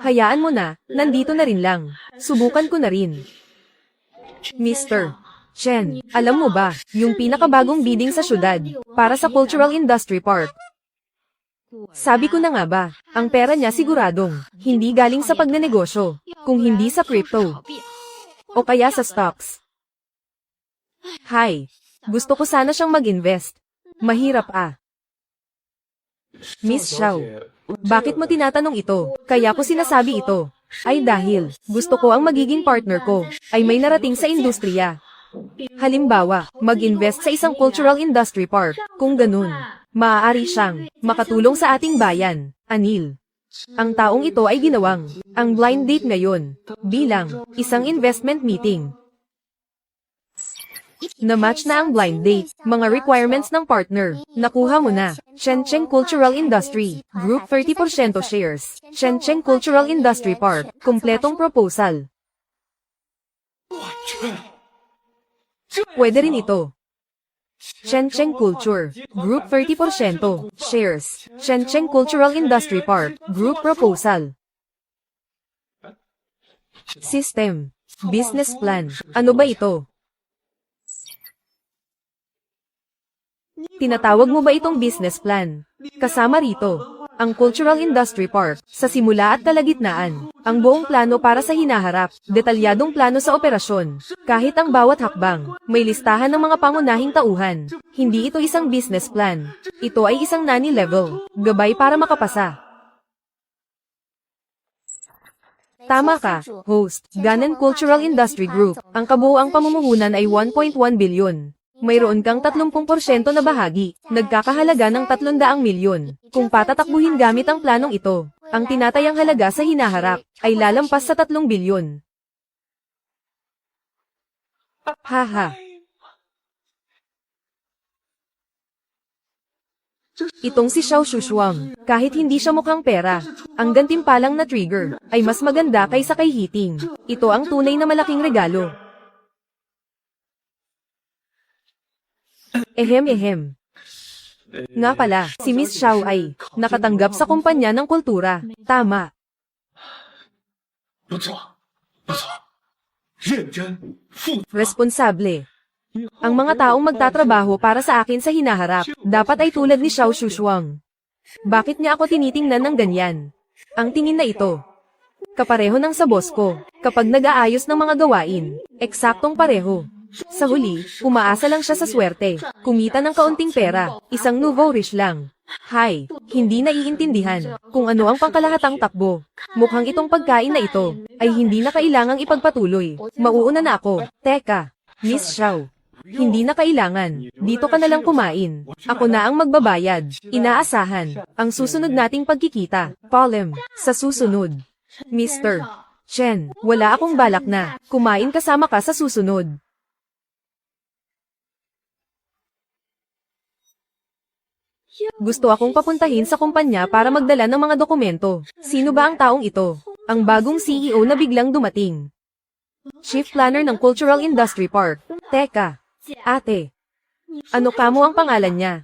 Hayaan mo na, nandito na rin lang. Subukan ko na rin. Mr. Chen, alam mo ba, yung pinakabagong bidding sa syudad, para sa Cultural Industry Park. Sabi ko na nga ba, ang pera niya siguradong, hindi galing sa pagnenegosyo, kung hindi sa crypto. O kaya sa stocks. Hi, gusto ko sana siyang mag-invest. Mahirap ah. Miss Xiao. Bakit mo tinatanong ito? Kaya ko sinasabi ito. Ay dahil, gusto ko ang magiging partner ko, ay may narating sa industriya. Halimbawa, mag-invest sa isang cultural industry park. Kung ganun, maaari siyang makatulong sa ating bayan. Anil. Ang taong ito ay ginawang ang blind date ngayon bilang isang investment meeting. Na-match na ang blind date, mga requirements ng partner. Nakuha mo na. Shenzhen Cultural Industry Group 30% shares. Shenzhen Cultural Industry Park. Kompletong proposal. Pwede rin ito. Shenzhen Culture Group 30% shares. Shenzhen Cultural Industry Park Group proposal. System. Business plan. Ano ba ito? Tinatawag mo ba itong business plan? Kasama rito, ang Cultural Industry Park, sa simula at kalagitnaan, ang buong plano para sa hinaharap, detalyadong plano sa operasyon, kahit ang bawat hakbang, may listahan ng mga pangunahing tauhan. Hindi ito isang business plan. Ito ay isang nani level, gabay para makapasa. Tama ka, host, Gannon Cultural Industry Group. Ang kabuuang pamumuhunan ay 1.1 bilyon. Mayroon kang 30% na bahagi, nagkakahalaga ng 300 milyon. Kung patatakbuhin gamit ang planong ito, ang tinatayang halaga sa hinaharap ay lalampas sa 3 bilyon. Haha. Itong si Xiao Shushuang, kahit hindi siya mukhang pera, ang gantimpalang na trigger, ay mas maganda kaysa kay Hiting. Ito ang tunay na malaking regalo. Ehem. Nga pala, si Miss Xiao ay nakatanggap sa kumpanya ng kultura. Tama. 不错，不错，认真负责。 Responsable. Ang mga taong magtatrabaho para sa akin sa hinaharap, dapat ay tulad ni Xiao Shushuang. Bakit niya ako tinitingnan ng ganyan? Ang tingin na ito. Kapareho ng sa boss ko, kapag nag-aayos ng mga gawain, eksaktong pareho. Sa huli, umaasa lang siya sa swerte, kumita ng kaunting pera, isang nouveau riche lang. Hay, hindi naiintindihan kung ano ang pangkalahatang takbo. Mukhang itong pagkain na ito ay hindi na kailangang ipagpatuloy. Mauuna na ako. Teka, Miss Xiao. Hindi na kailangan. Dito ka na lang kumain. Ako na ang magbabayad. Inaasahan. Ang susunod nating pagkikita. Polem. Sa susunod. Mr. Chen, wala akong balak na. Kumain kasama ka sa susunod. Gusto akong papuntahin sa kumpanya para magdala ng mga dokumento. Sino ba ang taong ito? Ang bagong CEO na biglang dumating. Chief Planner ng Cultural Industry Park. Teka. Ate. Ano kamo ang pangalan niya?